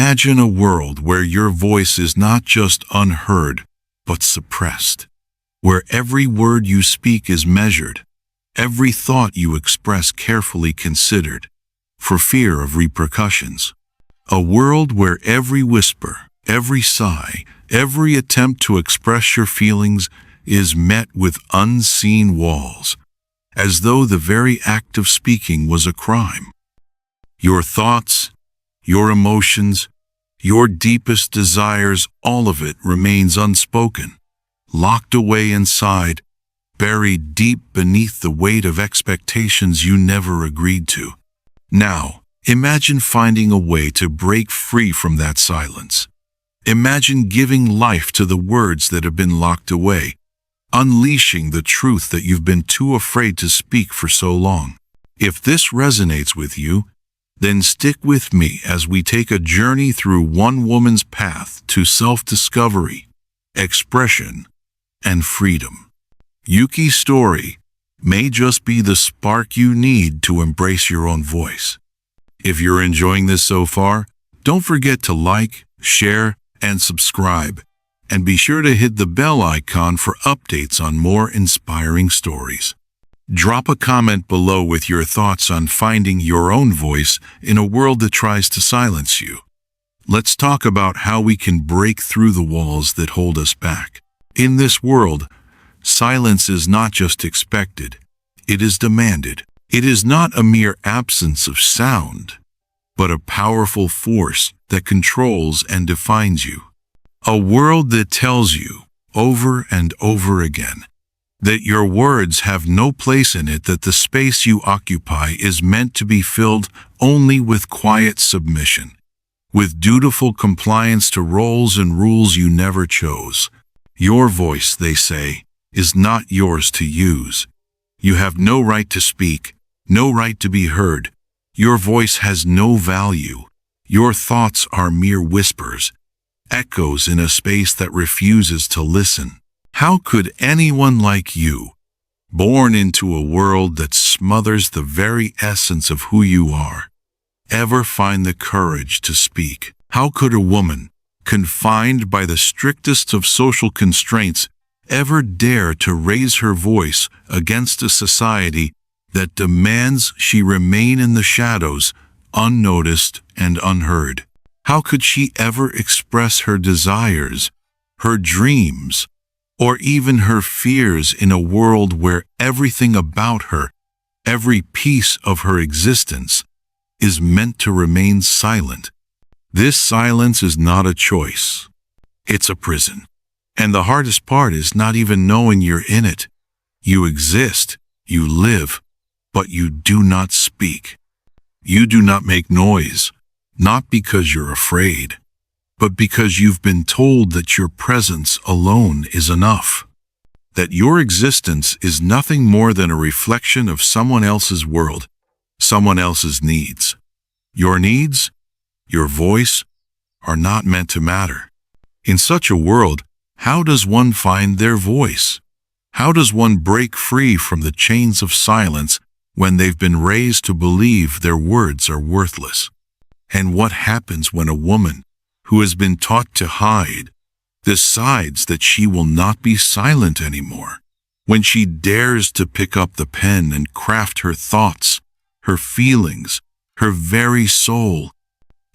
Imagine a world where your voice is not just unheard, but suppressed, where every word you speak is measured, every thought you express carefully considered, for fear of repercussions. A world where every whisper, every sigh, every attempt to express your feelings is met with unseen walls, as though the very act of speaking was a crime. Your thoughts, your emotions, your deepest desires, all of it remains unspoken, locked away inside, buried deep beneath the weight of expectations you never agreed to. Now, imagine finding a way to break free from that silence. Imagine giving life to the words that have been locked away, unleashing the truth that you've been too afraid to speak for so long. If this resonates with you, then stick with me as we take a journey through one woman's path to self-discovery, expression, and freedom. Yuki's story may just be the spark you need to embrace your own voice. If you're enjoying this so far, don't forget to like, share, and subscribe, and be sure to hit the bell icon for updates on more inspiring stories. Drop a comment below with your thoughts on finding your own voice in a world that tries to silence you. Let's talk about how we can break through the walls that hold us back. In this world, silence is not just expected, it is demanded. It is not a mere absence of sound, but a powerful force that controls and defines you. A world that tells you, over and over again, that your words have no place in it, that the space you occupy is meant to be filled only with quiet submission, with dutiful compliance to roles and rules you never chose. Your voice, they say, is not yours to use. You have no right to speak, no right to be heard. Your voice has no value. Your thoughts are mere whispers, echoes in a space that refuses to listen. How could anyone like you, born into a world that smothers the very essence of who you are, ever find the courage to speak? How could a woman, confined by the strictest of social constraints, ever dare to raise her voice against a society that demands she remain in the shadows, unnoticed and unheard? How could she ever express her desires, her dreams, or even her fears in a world where everything about her, every piece of her existence, is meant to remain silent? This silence is not a choice. It's a prison. And the hardest part is not even knowing you're in it. You exist, you live, but you do not speak. You do not make noise, not because you're afraid, but because you've been told that your presence alone is enough, that your existence is nothing more than a reflection of someone else's world, someone else's needs. Your needs, your voice, are not meant to matter. In such a world, how does one find their voice? How does one break free from the chains of silence when they've been raised to believe their words are worthless? And what happens when a woman, who has been taught to hide, decides that she will not be silent anymore? When she dares to pick up the pen and craft her thoughts, her feelings, her very soul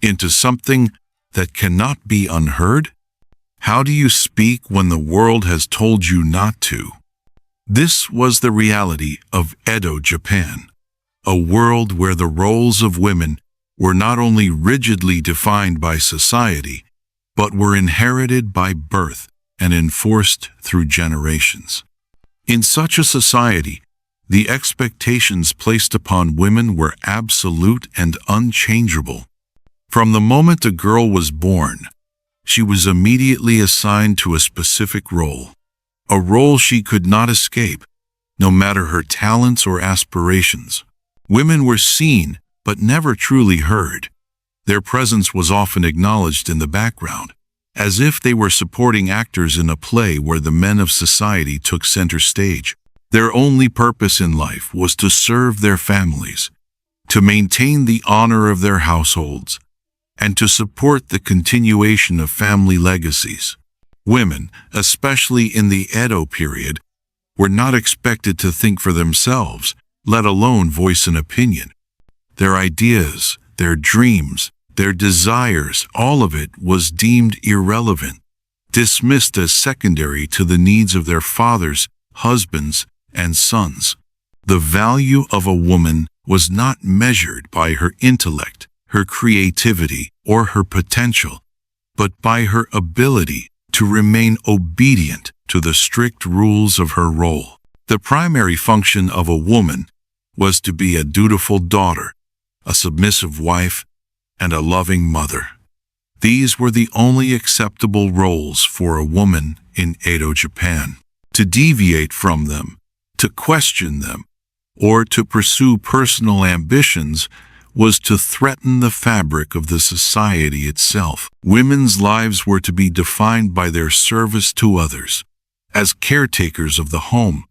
into something that cannot be unheard? How do you speak when the world has told you not to? This was the reality of Edo Japan, a world where the roles of women were not only rigidly defined by society, but were inherited by birth and enforced through generations. In such a society, the expectations placed upon women were absolute and unchangeable. From the moment a girl was born, she was immediately assigned to a specific role, a role she could not escape, no matter her talents or aspirations. Women were seen, but never truly heard. Their presence was often acknowledged in the background, as if they were supporting actors in a play where the men of society took center stage. Their only purpose in life was to serve their families, to maintain the honor of their households, and to support the continuation of family legacies. Women, especially in the Edo period, were not expected to think for themselves, let alone voice an opinion. Their ideas, their dreams, their desires, all of it was deemed irrelevant, dismissed as secondary to the needs of their fathers, husbands, and sons. The value of a woman was not measured by her intellect, her creativity, or her potential, but by her ability to remain obedient to the strict rules of her role. The primary function of a woman was to be a dutiful daughter, a submissive wife, and a loving mother. These were the only acceptable roles for a woman in Edo Japan. To deviate from them, to question them, or to pursue personal ambitions was to threaten the fabric of the society itself. Women's lives were to be defined by their service to others, as caretakers of the home,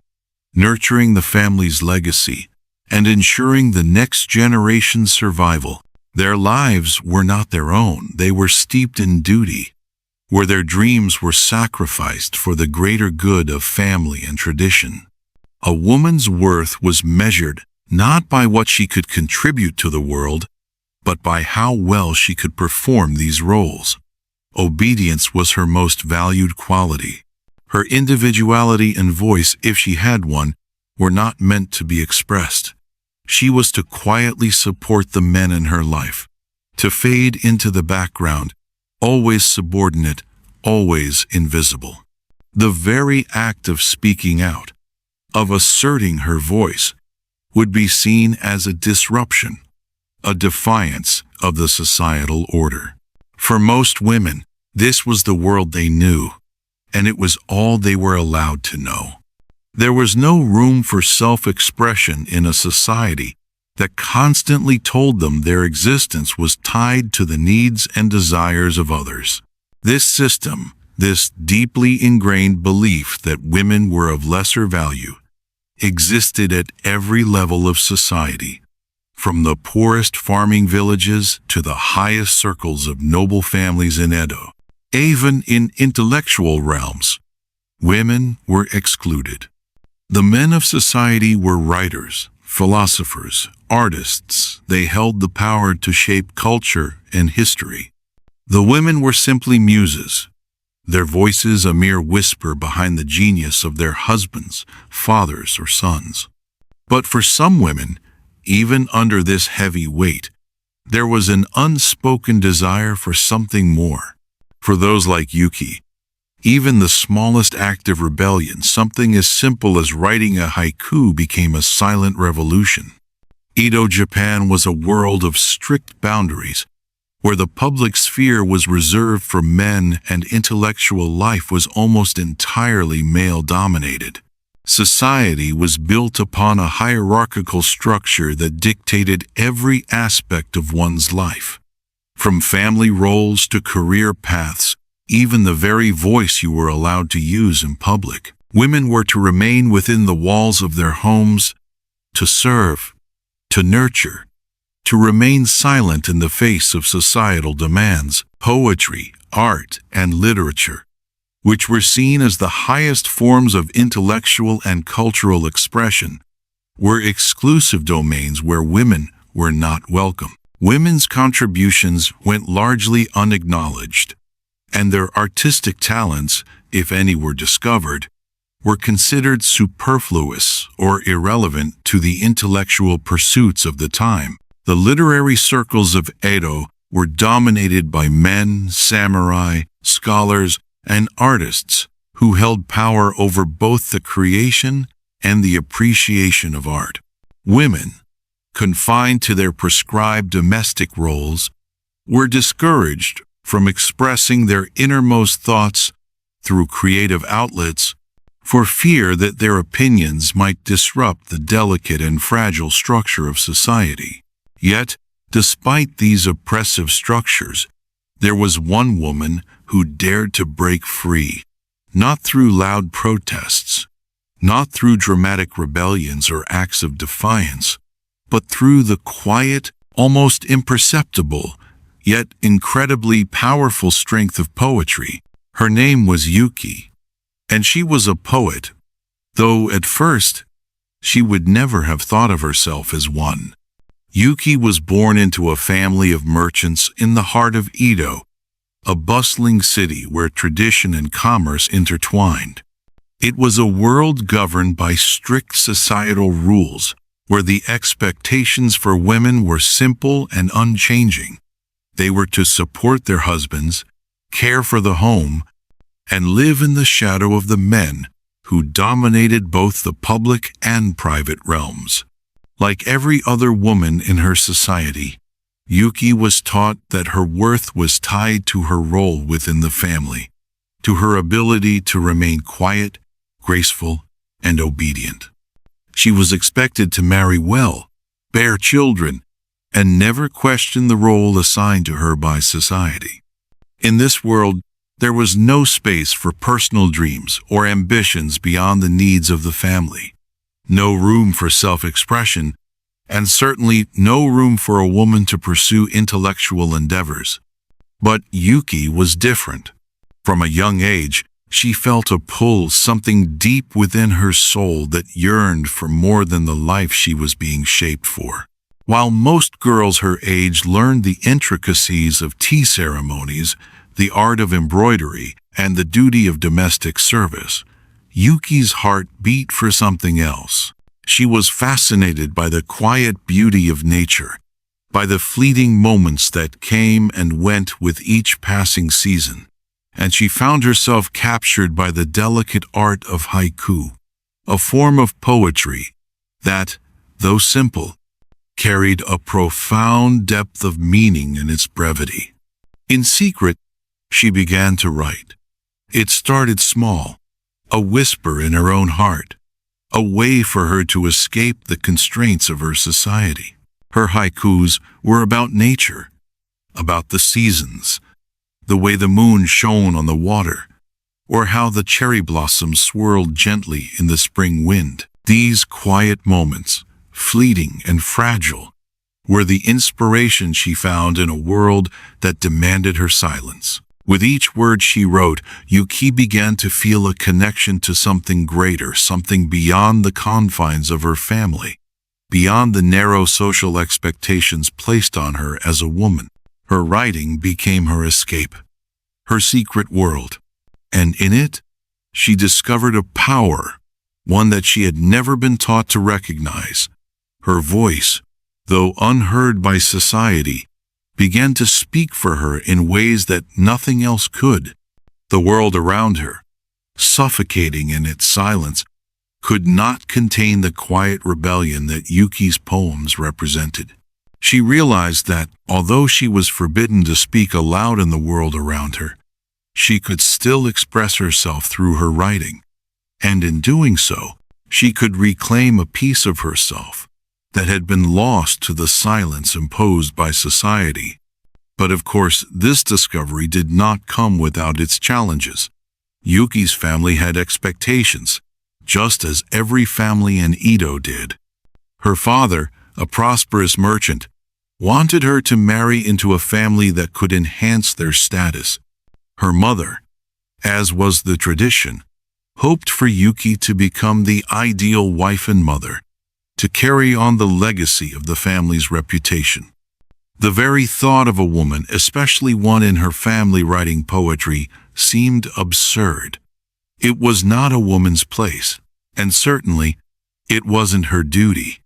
nurturing the family's legacy, and ensuring the next generation's survival. Their lives were not their own, they were steeped in duty, where their dreams were sacrificed for the greater good of family and tradition. A woman's worth was measured not by what she could contribute to the world, but by how well she could perform these roles. Obedience was her most valued quality. Her individuality and voice, if she had one, were not meant to be expressed. She was to quietly support the men in her life, to fade into the background, always subordinate, always invisible. The very act of speaking out, of asserting her voice, would be seen as a disruption, a defiance of the societal order. For most women, this was the world they knew, and it was all they were allowed to know. There was no room for self-expression in a society that constantly told them their existence was tied to the needs and desires of others. This system, this deeply ingrained belief that women were of lesser value, existed at every level of society, from the poorest farming villages to the highest circles of noble families in Edo. Even in intellectual realms, women were excluded. The men of society were writers, philosophers, artists. They held the power to shape culture and history. The women were simply muses, their voices a mere whisper behind the genius of their husbands, fathers, or sons. But for some women, even under this heavy weight, there was an unspoken desire for something more. For those like Yuki, even the smallest act of rebellion, something as simple as writing a haiku, became a silent revolution. Edo Japan was a world of strict boundaries, where the public sphere was reserved for men and intellectual life was almost entirely male-dominated. Society was built upon a hierarchical structure that dictated every aspect of one's life. From family roles to career paths, even the very voice you were allowed to use in public. Women were to remain within the walls of their homes, to serve, to nurture, to remain silent in the face of societal demands. Poetry, art, and literature, which were seen as the highest forms of intellectual and cultural expression, were exclusive domains where women were not welcome. Women's contributions went largely unacknowledged, and their artistic talents, if any were discovered, were considered superfluous or irrelevant to the intellectual pursuits of the time. The literary circles of Edo were dominated by men, samurai, scholars, and artists who held power over both the creation and the appreciation of art. Women, confined to their prescribed domestic roles, were discouraged from expressing their innermost thoughts through creative outlets for fear that their opinions might disrupt the delicate and fragile structure of society. Yet, despite these oppressive structures, there was one woman who dared to break free, not through loud protests, not through dramatic rebellions or acts of defiance, but through the quiet, almost imperceptible, yet incredibly powerful strength of poetry. Her name was Yuki, and she was a poet, though at first she would never have thought of herself as one. Yuki was born into a family of merchants in the heart of Edo, a bustling city where tradition and commerce intertwined. It was a world governed by strict societal rules, where the expectations for women were simple and unchanging. They were to support their husbands, care for the home, and live in the shadow of the men who dominated both the public and private realms. Like every other woman in her society, Yuki was taught that her worth was tied to her role within the family, to her ability to remain quiet, graceful, and obedient. She was expected to marry well, bear children, and never question the role assigned to her by society. In this world, there was no space for personal dreams or ambitions beyond the needs of the family, no room for self-expression, and certainly no room for a woman to pursue intellectual endeavors. But Yuki was different. From a young age, she felt a pull, something deep within her soul that yearned for more than the life she was being shaped for. While most girls her age learned the intricacies of tea ceremonies, the art of embroidery, and the duty of domestic service, Yuki's heart beat for something else. She was fascinated by the quiet beauty of nature, by the fleeting moments that came and went with each passing season, and she found herself captured by the delicate art of haiku, a form of poetry that, though simple, carried a profound depth of meaning in its brevity. In secret, she began to write. It started small, a whisper in her own heart, a way for her to escape the constraints of her society. Her haikus were about nature, about the seasons, the way the moon shone on the water, or how the cherry blossoms swirled gently in the spring wind. These quiet moments, fleeting and fragile, were the inspiration she found in a world that demanded her silence. With each word she wrote, Yuki began to feel a connection to something greater, something beyond the confines of her family, beyond the narrow social expectations placed on her as a woman. Her writing became her escape, her secret world, and in it, she discovered a power, one that she had never been taught to recognize. Her voice, though unheard by society, began to speak for her in ways that nothing else could. The world around her, suffocating in its silence, could not contain the quiet rebellion that Yuki's poems represented. She realized that, although she was forbidden to speak aloud in the world around her, she could still express herself through her writing, and in doing so, she could reclaim a piece of herself that had been lost to the silence imposed by society. But of course, this discovery did not come without its challenges. Yuki's family had expectations, just as every family in Edo did. Her father, a prosperous merchant, wanted her to marry into a family that could enhance their status. Her mother, as was the tradition, hoped for Yuki to become the ideal wife and mother, to carry on the legacy of the family's reputation. The very thought of a woman, especially one in her family, writing poetry seemed absurd. It was not a woman's place, and certainly it wasn't her duty.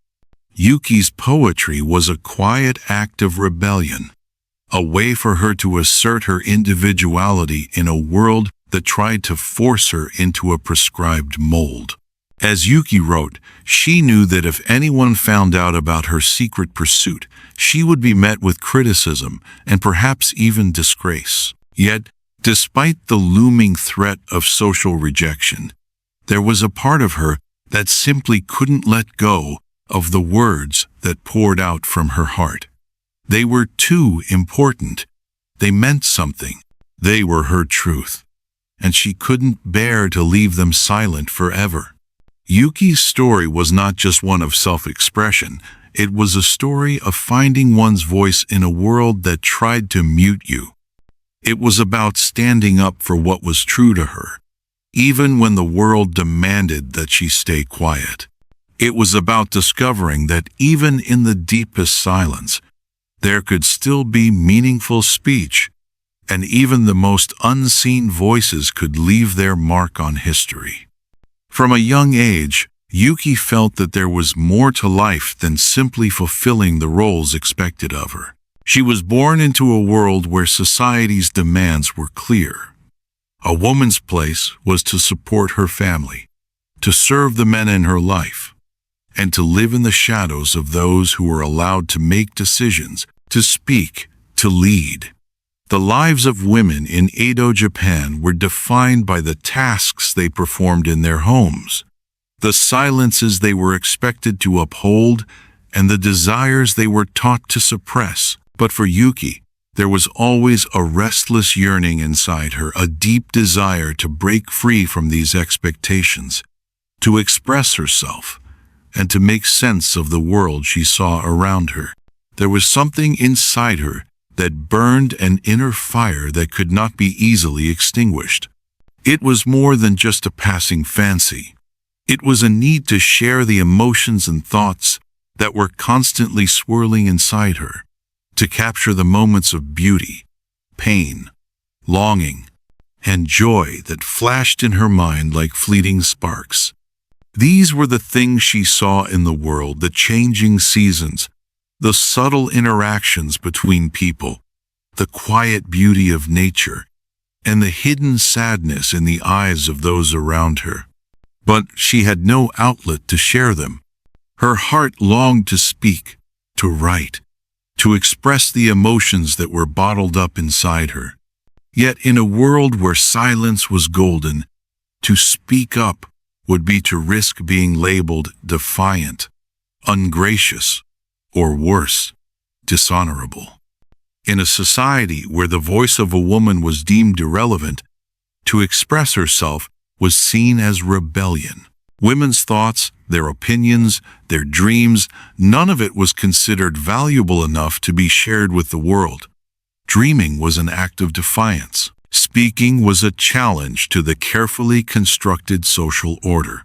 Yuki's poetry was a quiet act of rebellion, a way for her to assert her individuality in a world that tried to force her into a prescribed mold. As Yuki wrote, she knew that if anyone found out about her secret pursuit, she would be met with criticism and perhaps even disgrace. Yet, despite the looming threat of social rejection, there was a part of her that simply couldn't let go of the words that poured out from her heart. They were too important. They meant something. They were her truth, and she couldn't bear to leave them silent forever. Yuki's story was not just one of self-expression, It was a story of finding one's voice in a world that tried to mute you. It was about standing up for what was true to her, even when the world demanded that she stay quiet. It was about discovering that even in the deepest silence, there could still be meaningful speech, and even the most unseen voices could leave their mark on history. From a young age, Yuki felt that there was more to life than simply fulfilling the roles expected of her. She was born into a world where society's demands were clear. A woman's place was to support her family, to serve the men in her life, and to live in the shadows of those who were allowed to make decisions, to speak, to lead. The lives of women in Edo, Japan were defined by the tasks they performed in their homes, the silences they were expected to uphold, and the desires they were taught to suppress. But for Yuki, there was always a restless yearning inside her, a deep desire to break free from these expectations, to express herself, and to make sense of the world she saw around her. There was something inside her that burned an inner fire that could not be easily extinguished. It was more than just a passing fancy. It was a need to share the emotions and thoughts that were constantly swirling inside her, to capture the moments of beauty, pain, longing, and joy that flashed in her mind like fleeting sparks. These were the things she saw in the world, the changing seasons, the subtle interactions between people, the quiet beauty of nature, and the hidden sadness in the eyes of those around her. But she had no outlet to share them. Her heart longed to speak, to write, to express the emotions that were bottled up inside her. Yet in a world where silence was golden, to speak up would be to risk being labeled defiant, ungracious, or worse, dishonorable. In a society where the voice of a woman was deemed irrelevant, to express herself was seen as rebellion. Women's thoughts, their opinions, their dreams, none of it was considered valuable enough to be shared with the world. Dreaming was an act of defiance. Speaking was a challenge to the carefully constructed social order.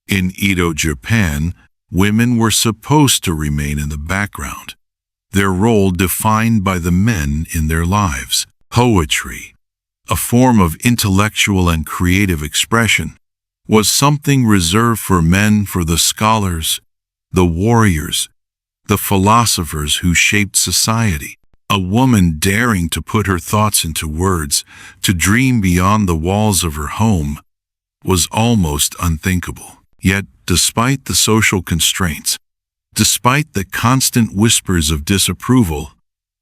In Edo, Japan, women were supposed to remain in the background, their role defined by the men in their lives. Poetry, a form of intellectual and creative expression, was something reserved for men, for the scholars, the warriors, the philosophers who shaped society. A woman daring to put her thoughts into words, to dream beyond the walls of her home, was almost unthinkable. Yet, despite the social constraints, despite the constant whispers of disapproval,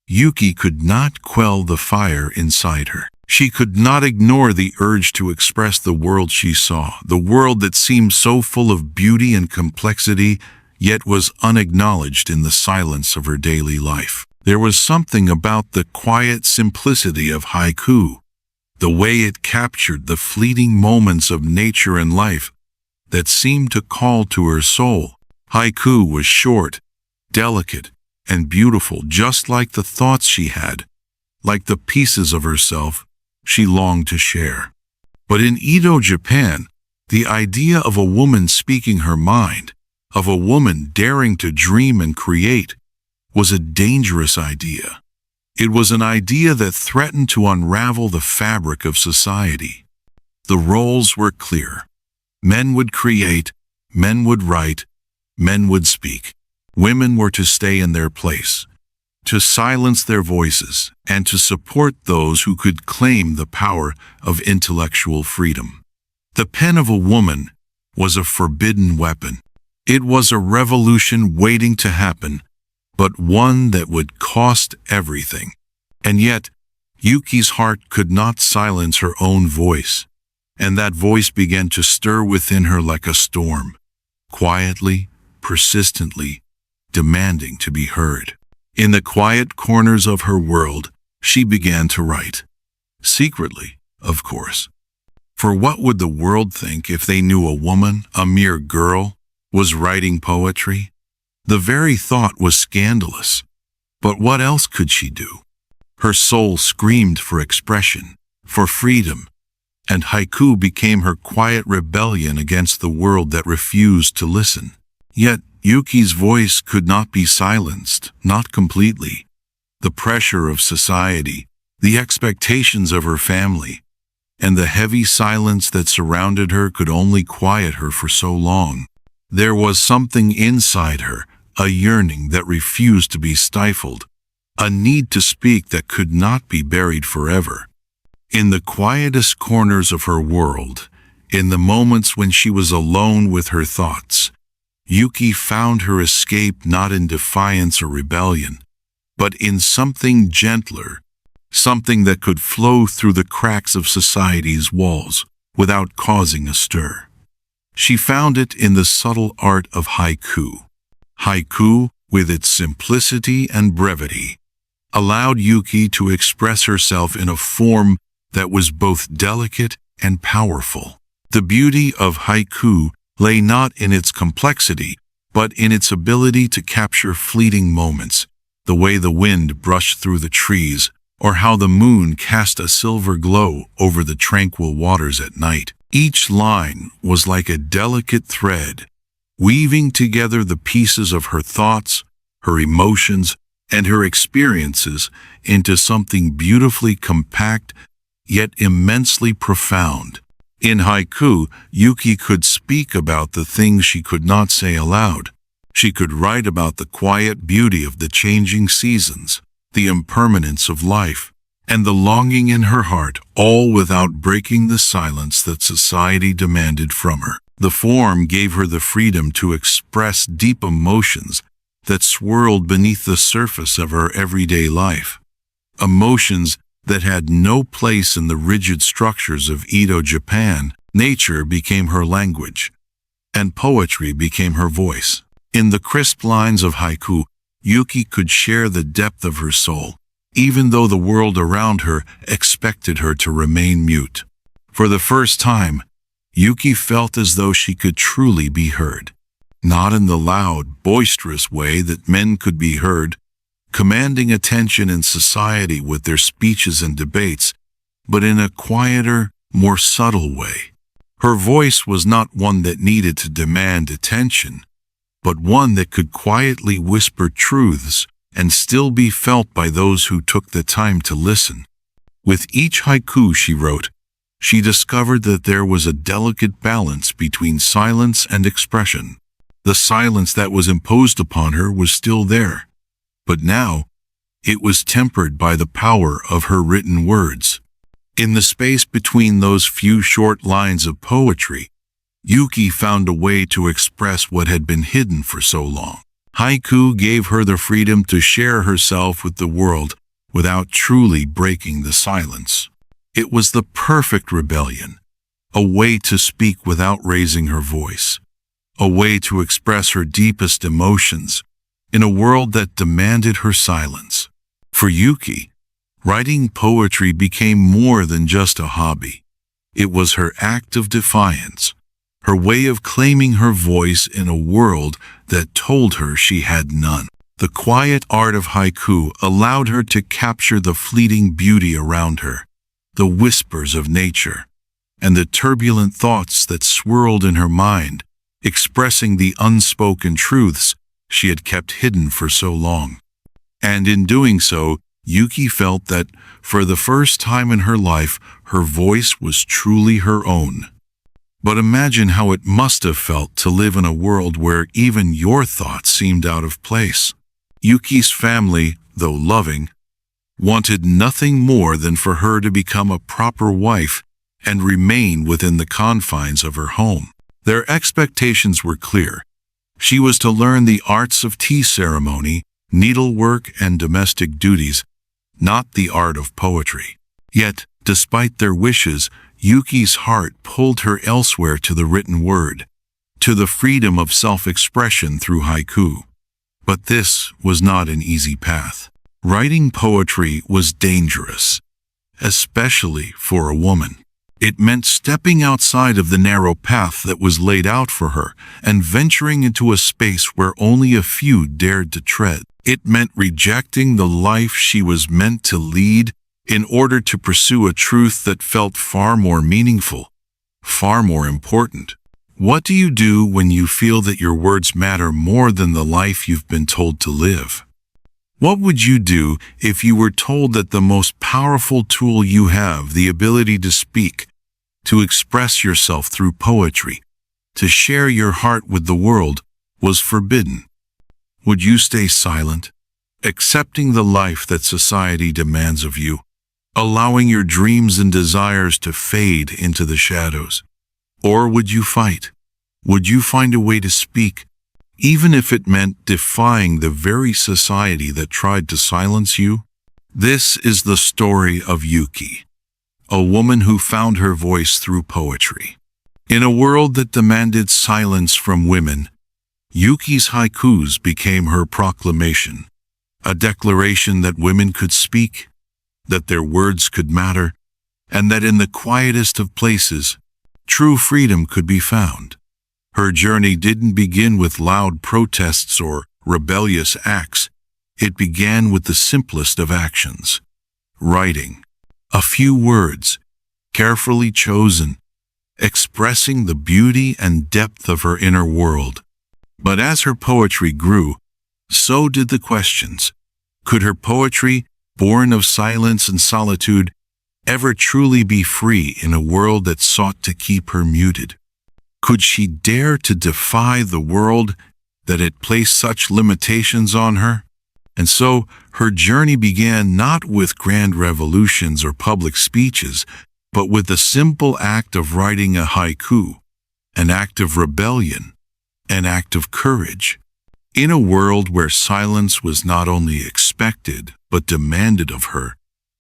Yuki could not quell the fire inside her. She could not ignore the urge to express the world she saw, the world that seemed so full of beauty and complexity, yet was unacknowledged in the silence of her daily life. There was something about the quiet simplicity of haiku, the way it captured the fleeting moments of nature and life, that seemed to call to her soul. Haiku was short, delicate, and beautiful, just like the thoughts she had, like the pieces of herself she longed to share. But in Edo, Japan, the idea of a woman speaking her mind, of a woman daring to dream and create, was a dangerous idea. It was an idea that threatened to unravel the fabric of society. The roles were clear. Men would create, men would write, men would speak. Women were to stay in their place, to silence their voices, and to support those who could claim the power of intellectual freedom. The pen of a woman was a forbidden weapon. It was a revolution waiting to happen, but one that would cost everything. And yet, Yuki's heart could not silence her own voice, and that voice began to stir within her like a storm, quietly, persistently, demanding to be heard. In the quiet corners of her world, she began to write. Secretly, of course. For what would the world think if they knew a woman, a mere girl, was writing poetry? The very thought was scandalous. But what else could she do? Her soul screamed for expression, for freedom, and haiku became her quiet rebellion against the world that refused to listen. Yet Yuki's voice could not be silenced, not completely. The pressure of society, the expectations of her family, and the heavy silence that surrounded her could only quiet her for so long. There was something inside her, a yearning that refused to be stifled, a need to speak that could not be buried forever. In the quietest corners of her world, in the moments when she was alone with her thoughts, Yuki found her escape not in defiance or rebellion, but in something gentler, something that could flow through the cracks of society's walls without causing a stir. She found it in the subtle art of haiku. Haiku, with its simplicity and brevity, allowed Yuki to express herself in a form that was both delicate and powerful. The beauty of haiku lay not in its complexity, but in its ability to capture fleeting moments, the way the wind brushed through the trees, or how the moon cast a silver glow over the tranquil waters at night. Each line was like a delicate thread, weaving together the pieces of her thoughts, her emotions, and her experiences into something beautifully compact, yet immensely profound. In haiku, Yuki could speak about the things she could not say aloud. She could write about the quiet beauty of the changing seasons, the impermanence of life, and the longing in her heart, all without breaking the silence that society demanded from her. The form gave her the freedom to express deep emotions that swirled beneath the surface of her everyday life. Emotions that had no place in the rigid structures of Edo Japan. Nature became her language, and poetry became her voice. In the crisp lines of haiku, Yuki could share the depth of her soul, even though the world around her expected her to remain mute. For the first time, Yuki felt as though she could truly be heard. Not in the loud, boisterous way that men could be heard, commanding attention in society with their speeches and debates, but in a quieter, more subtle way. Her voice was not one that needed to demand attention, but one that could quietly whisper truths and still be felt by those who took the time to listen. With each haiku she wrote, she discovered that there was a delicate balance between silence and expression. The silence that was imposed upon her was still there, but now it was tempered by the power of her written words. In the space between those few short lines of poetry, Yuki found a way to express what had been hidden for so long. Haiku gave her the freedom to share herself with the world without truly breaking the silence. It was the perfect rebellion, a way to speak without raising her voice, a way to express her deepest emotions in a world that demanded her silence. For Yuki, writing poetry became more than just a hobby. It was her act of defiance, her way of claiming her voice in a world that told her she had none. The quiet art of haiku allowed her to capture the fleeting beauty around her, the whispers of nature, and the turbulent thoughts that swirled in her mind, expressing the unspoken truths she had kept hidden for so long. And in doing so, Yuki felt that, for the first time in her life, her voice was truly her own. But imagine how it must have felt to live in a world where even your thoughts seemed out of place. Yuki's family, though loving, wanted nothing more than for her to become a proper wife and remain within the confines of her home. Their expectations were clear. She was to learn the arts of tea ceremony, needlework, and domestic duties, not the art of poetry. Yet, despite their wishes, Yuki's heart pulled her elsewhere to the written word, to the freedom of self-expression through haiku. But this was not an easy path. Writing poetry was dangerous, especially for a woman. It meant stepping outside of the narrow path that was laid out for her and venturing into a space where only a few dared to tread. It meant rejecting the life she was meant to lead in order to pursue a truth that felt far more meaningful, far more important. What do you do when you feel that your words matter more than the life you've been told to live? What would you do if you were told that the most powerful tool you have, the ability to speak, to express yourself through poetry, to share your heart with the world, was forbidden? Would you stay silent, accepting the life that society demands of you, allowing your dreams and desires to fade into the shadows? Or would you fight? Would you find a way to speak, even if it meant defying the very society that tried to silence you? This is the story of Yuki, a woman who found her voice through poetry. In a world that demanded silence from women, Yuki's haikus became her proclamation, a declaration that women could speak, that their words could matter, and that in the quietest of places, true freedom could be found. Her journey didn't begin with loud protests or rebellious acts. It began with the simplest of actions: writing. A few words, carefully chosen, expressing the beauty and depth of her inner world. But as her poetry grew, so did the questions. Could her poetry, born of silence and solitude, ever truly be free in a world that sought to keep her muted? Could she dare to defy the world that had placed such limitations on her? And so her journey began not with grand revolutions or public speeches, but with the simple act of writing a haiku, an act of rebellion, an act of courage. In a world where silence was not only expected but demanded of her,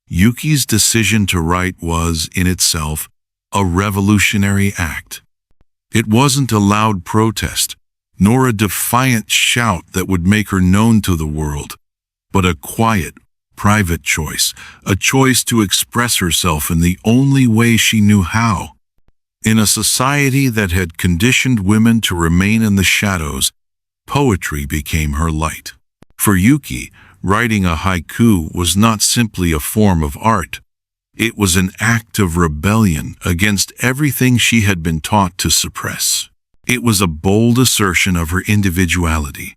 Yuki's decision to write was, in itself, a revolutionary act. It wasn't a loud protest, nor a defiant shout that would make her known to the world, but a quiet, private choice, a choice to express herself in the only way she knew how. In a society that had conditioned women to remain in the shadows, poetry became her light. For Yuki, writing a haiku was not simply a form of art. It was an act of rebellion against everything she had been taught to suppress. It was a bold assertion of her individuality,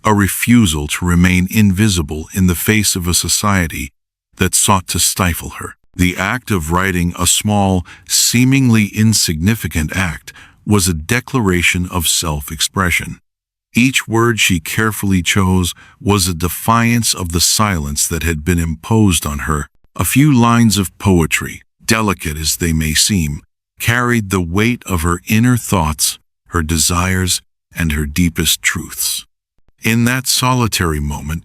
a refusal to remain invisible in the face of a society that sought to stifle her. The act of writing, a small, seemingly insignificant act, was a declaration of self-expression. Each word she carefully chose was a defiance of the silence that had been imposed on her. A few lines of poetry, delicate as they may seem, carried the weight of her inner thoughts, her desires, and her deepest truths. In that solitary moment,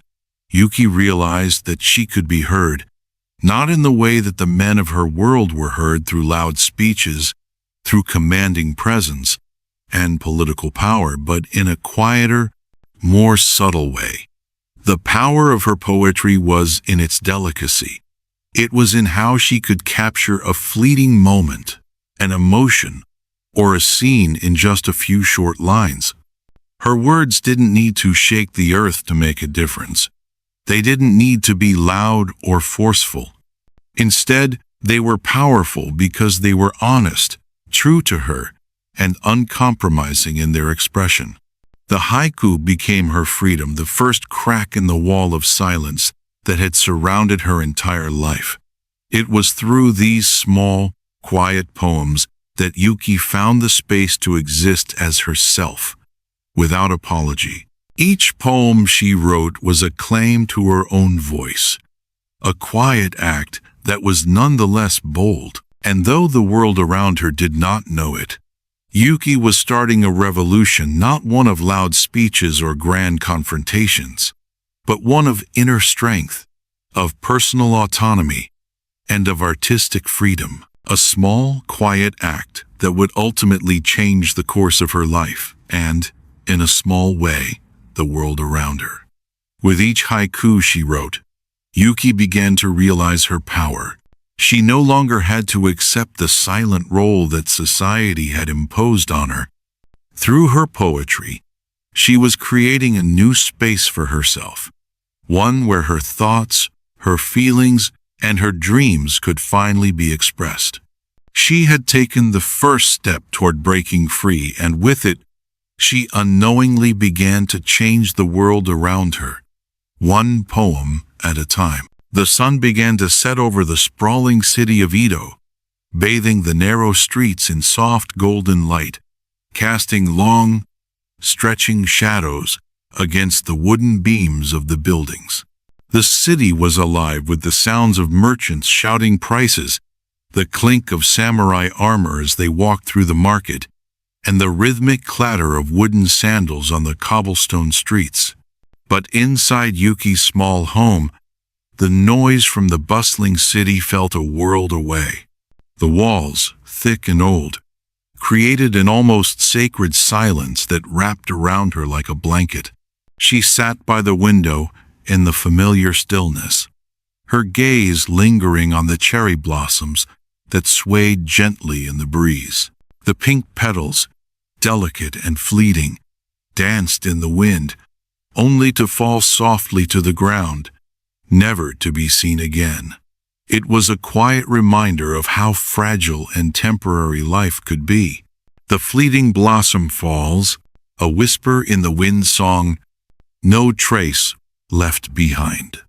Yuki realized that she could be heard, not in the way that the men of her world were heard through loud speeches, through commanding presence and political power, but in a quieter, more subtle way. The power of her poetry was in its delicacy. It was in how she could capture a fleeting moment, an emotion, or a scene in just a few short lines. Her words didn't need to shake the earth to make a difference. They didn't need to be loud or forceful. Instead, they were powerful because they were honest, true to her, and uncompromising in their expression. The haiku became her freedom, the first crack in the wall of silence that had surrounded her entire life. It was through these small, quiet poems that Yuki found the space to exist as herself, without apology. Each poem she wrote was a claim to her own voice, a quiet act that was nonetheless bold. And though the world around her did not know it, Yuki was starting a revolution, not one of loud speeches or grand confrontations, but one of inner strength, of personal autonomy, and of artistic freedom. A small, quiet act that would ultimately change the course of her life and, in a small way, the world around her. With each haiku she wrote, Yuki began to realize her power. She no longer had to accept the silent role that society had imposed on her. Through her poetry, she was creating a new space for herself, one where her thoughts, her feelings, and her dreams could finally be expressed. She had taken the first step toward breaking free, and with it, she unknowingly began to change the world around her, one poem at a time. The sun began to set over the sprawling city of Edo, bathing the narrow streets in soft golden light, casting long, stretching shadows against the wooden beams of the buildings. The city was alive with the sounds of merchants shouting prices, the clink of samurai armor as they walked through the market, and the rhythmic clatter of wooden sandals on the cobblestone streets. But inside Yuki's small home, the noise from the bustling city felt a world away. The walls, thick and old, created an almost sacred silence that wrapped around her like a blanket. She sat by the window in the familiar stillness, her gaze lingering on the cherry blossoms that swayed gently in the breeze. The pink petals, delicate and fleeting, danced in the wind, only to fall softly to the ground, never to be seen again. It was a quiet reminder of how fragile and temporary life could be. The fleeting blossom falls, a whisper in the wind song, no trace left behind.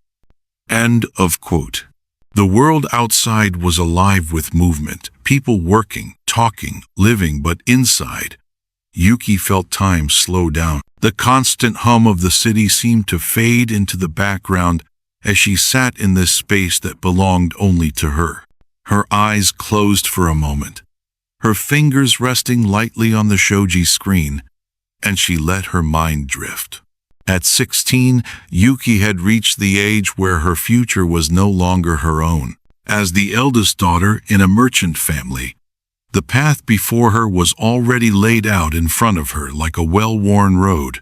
End of quote. The world outside was alive with movement, people working, talking, living, but inside, Yuki felt time slow down. The constant hum of the city seemed to fade into the background as she sat in this space that belonged only to her. Her eyes closed for a moment, her fingers resting lightly on the shoji screen, and she let her mind drift. At 16, Yuki had reached the age where her future was no longer her own. As the eldest daughter in a merchant family, the path before her was already laid out in front of her like a well-worn road.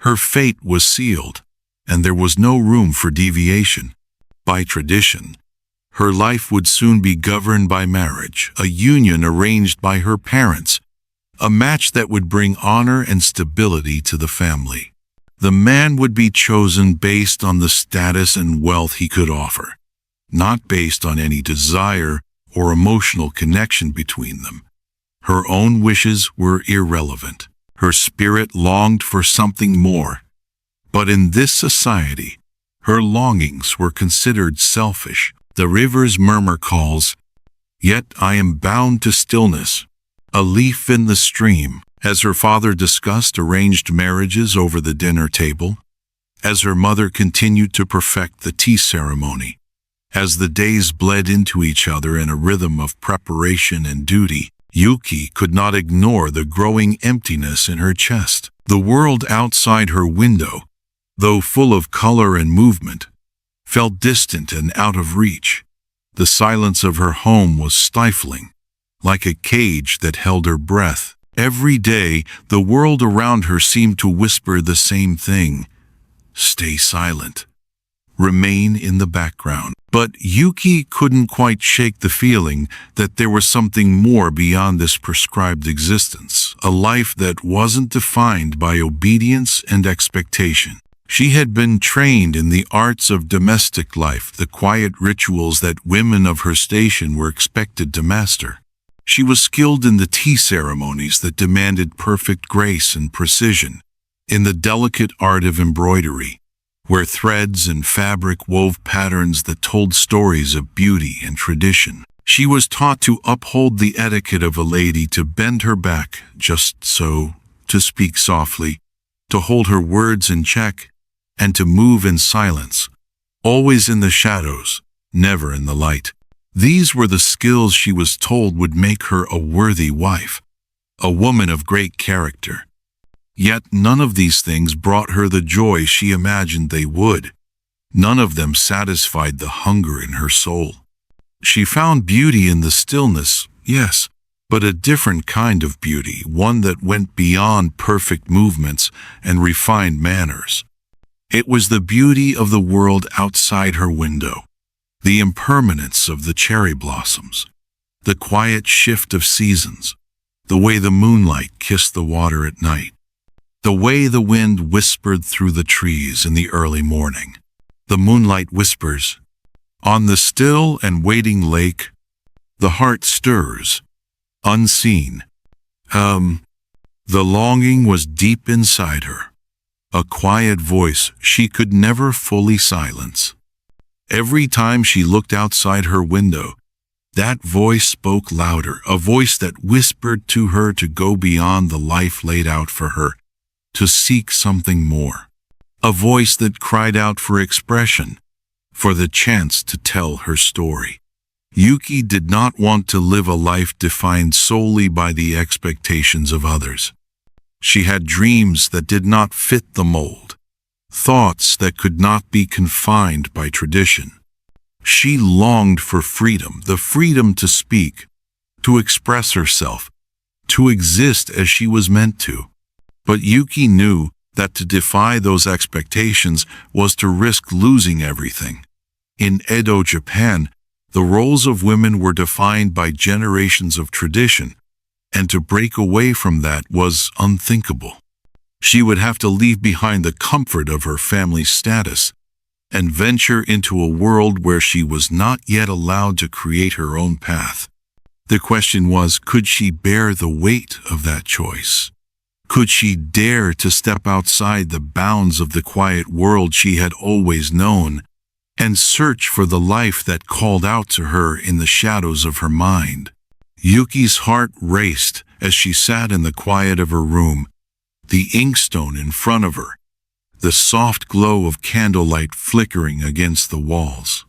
Her fate was sealed, and there was no room for deviation. By tradition, her life would soon be governed by marriage, a union arranged by her parents, a match that would bring honor and stability to the family. The man would be chosen based on the status and wealth he could offer, not based on any desire or emotional connection between them. Her own wishes were irrelevant. Her spirit longed for something more. But in this society, her longings were considered selfish. The river's murmur calls, yet I am bound to stillness. A leaf in the stream. As her father discussed arranged marriages over the dinner table, as her mother continued to perfect the tea ceremony, as the days bled into each other in a rhythm of preparation and duty, Yuki could not ignore the growing emptiness in her chest. The world outside her window, though full of color and movement, felt distant and out of reach. The silence of her home was stifling, like a cage that held her breath. Every day, the world around her seemed to whisper the same thing: stay silent, remain in the background. But Yuki couldn't quite shake the feeling that there was something more beyond this prescribed existence, a life that wasn't defined by obedience and expectation. She had been trained in the arts of domestic life, the quiet rituals that women of her station were expected to master. She was skilled in the tea ceremonies that demanded perfect grace and precision, in the delicate art of embroidery, where threads and fabric wove patterns that told stories of beauty and tradition. She was taught to uphold the etiquette of a lady, to bend her back just so, to speak softly, to hold her words in check, and to move in silence, always in the shadows, never in the light. These were the skills she was told would make her a worthy wife, a woman of great character. Yet none of these things brought her the joy she imagined they would. None of them satisfied the hunger in her soul. She found beauty in the stillness, yes, but a different kind of beauty, one that went beyond perfect movements and refined manners. It was the beauty of the world outside her window, the impermanence of the cherry blossoms, the quiet shift of seasons, the way the moonlight kissed the water at night, the way the wind whispered through the trees in the early morning. The moonlight whispers, on the still and waiting lake, the heart stirs, unseen. The longing was deep inside her, a quiet voice she could never fully silence. Every time she looked outside her window, that voice spoke louder, a voice that whispered to her to go beyond the life laid out for her, to seek something more. A voice that cried out for expression, for the chance to tell her story. Yuki did not want to live a life defined solely by the expectations of others. She had dreams that did not fit the mold, thoughts that could not be confined by tradition. She longed for freedom, the freedom to speak, to express herself, to exist as she was meant to. But Yuki knew that to defy those expectations was to risk losing everything. In Edo Japan, the roles of women were defined by generations of tradition, and to break away from that was unthinkable. She would have to leave behind the comfort of her family's status and venture into a world where she was not yet allowed to create her own path. The question was, could she bear the weight of that choice? Could she dare to step outside the bounds of the quiet world she had always known and search for the life that called out to her in the shadows of her mind? Yuki's heart raced as she sat in the quiet of her room, the inkstone in front of her, the soft glow of candlelight flickering against the walls.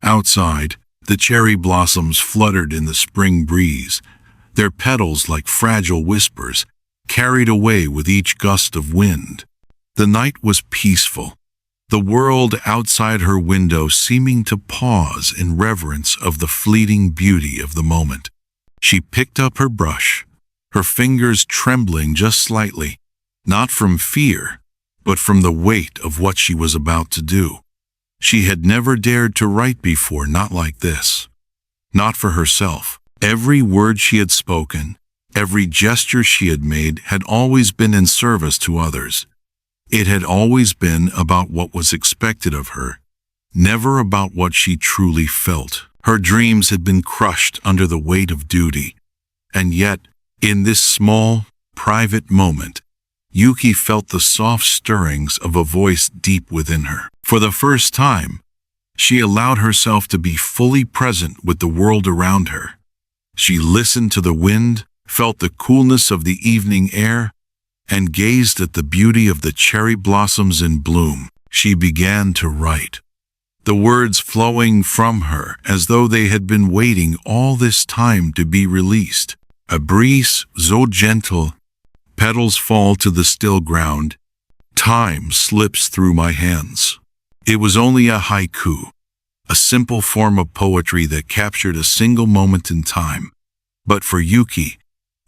Outside, the cherry blossoms fluttered in the spring breeze, their petals like fragile whispers, carried away with each gust of wind. The night was peaceful, the world outside her window seeming to pause in reverence of the fleeting beauty of the moment. She picked up her brush, her fingers trembling just slightly, not from fear, but from the weight of what she was about to do. She had never dared to write before, not like this. Not for herself. Every word she had spoken, every gesture she had made had always been in service to others. It had always been about what was expected of her, never about what she truly felt. Her dreams had been crushed under the weight of duty, and yet, in this small, private moment, Yuki felt the soft stirrings of a voice deep within her. For the first time, she allowed herself to be fully present with the world around her. She listened to the wind, felt the coolness of the evening air, and gazed at the beauty of the cherry blossoms in bloom. She began to write, the words flowing from her as though they had been waiting all this time to be released. A breeze so gentle, petals fall to the still ground, time slips through my hands. It was only a haiku, a simple form of poetry that captured a single moment in time. But for Yuki,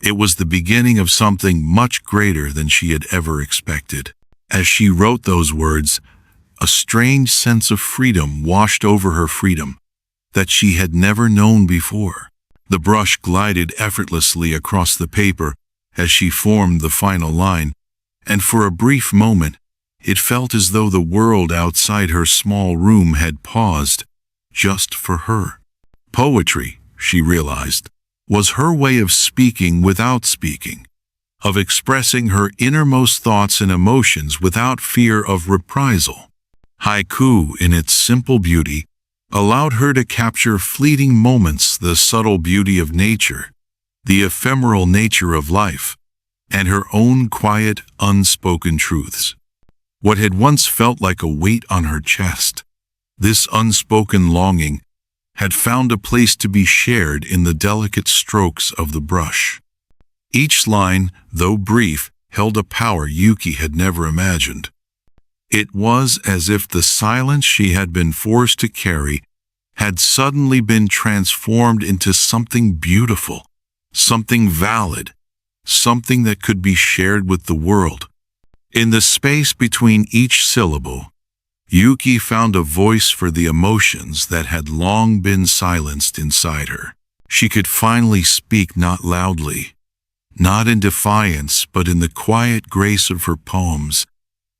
it was the beginning of something much greater than she had ever expected. As she wrote those words, a strange sense of freedom washed over her, freedom that she had never known before. The brush glided effortlessly across the paper as she formed the final line, and for a brief moment, it felt as though the world outside her small room had paused just for her. Poetry, she realized, was her way of speaking without speaking, of expressing her innermost thoughts and emotions without fear of reprisal. Haiku, in its simple beauty, allowed her to capture fleeting moments, the subtle beauty of nature, the ephemeral nature of life, and her own quiet, unspoken truths. What had once felt like a weight on her chest, this unspoken longing, had found a place to be shared in the delicate strokes of the brush. Each line, though brief, held a power Yuki had never imagined. It was as if the silence she had been forced to carry had suddenly been transformed into something beautiful, something valid, something that could be shared with the world. In the space between each syllable, Yuki found a voice for the emotions that had long been silenced inside her. She could finally speak, not loudly, not in defiance, but in the quiet grace of her poems.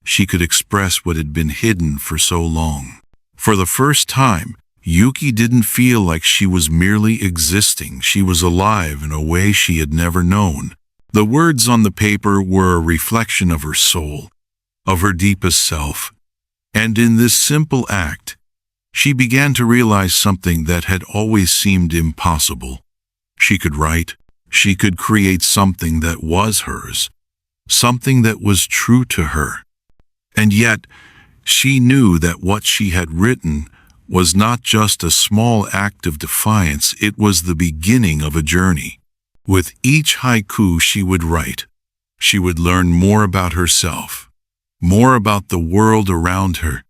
She could express what had been hidden for so long. For the first time, Yuki didn't feel like she was merely existing. She was alive in a way she had never known. The words on the paper were a reflection of her soul, of her deepest self. And in this simple act, she began to realize something that had always seemed impossible. She could write. She could create something that was hers, something that was true to her. And yet, she knew that what she had written was not just a small act of defiance, it was the beginning of a journey. With each haiku she would write, she would learn more about herself, more about the world around her,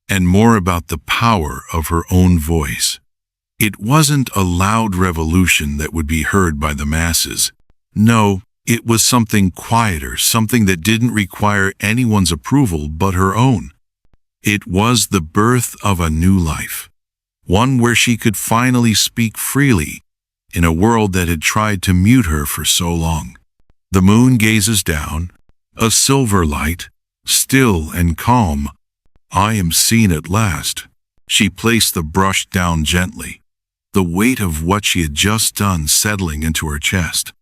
and more about the power of her own voice. It wasn't a loud revolution that would be heard by the masses. No, it was something quieter, something that didn't require anyone's approval but her own. It was the birth of a new life, one where she could finally speak freely in a world that had tried to mute her for so long. The moon gazes down, a silver light, still and calm. I am seen at last. She placed the brush down gently, the weight of what she had just done settling into her chest.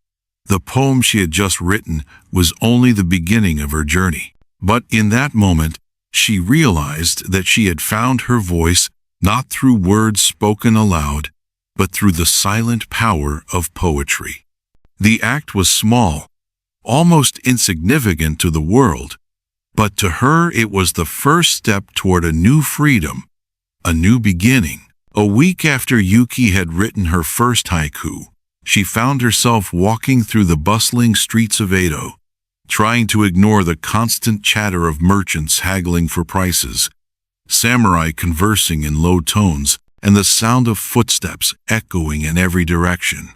The poem she had just written was only the beginning of her journey. But in that moment, she realized that she had found her voice not through words spoken aloud, but through the silent power of poetry. The act was small, almost insignificant to the world, but to her it was the first step toward a new freedom, a new beginning. A week after Yuki had written her first haiku, she found herself walking through the bustling streets of Edo, trying to ignore the constant chatter of merchants haggling for prices, samurai conversing in low tones, and the sound of footsteps echoing in every direction.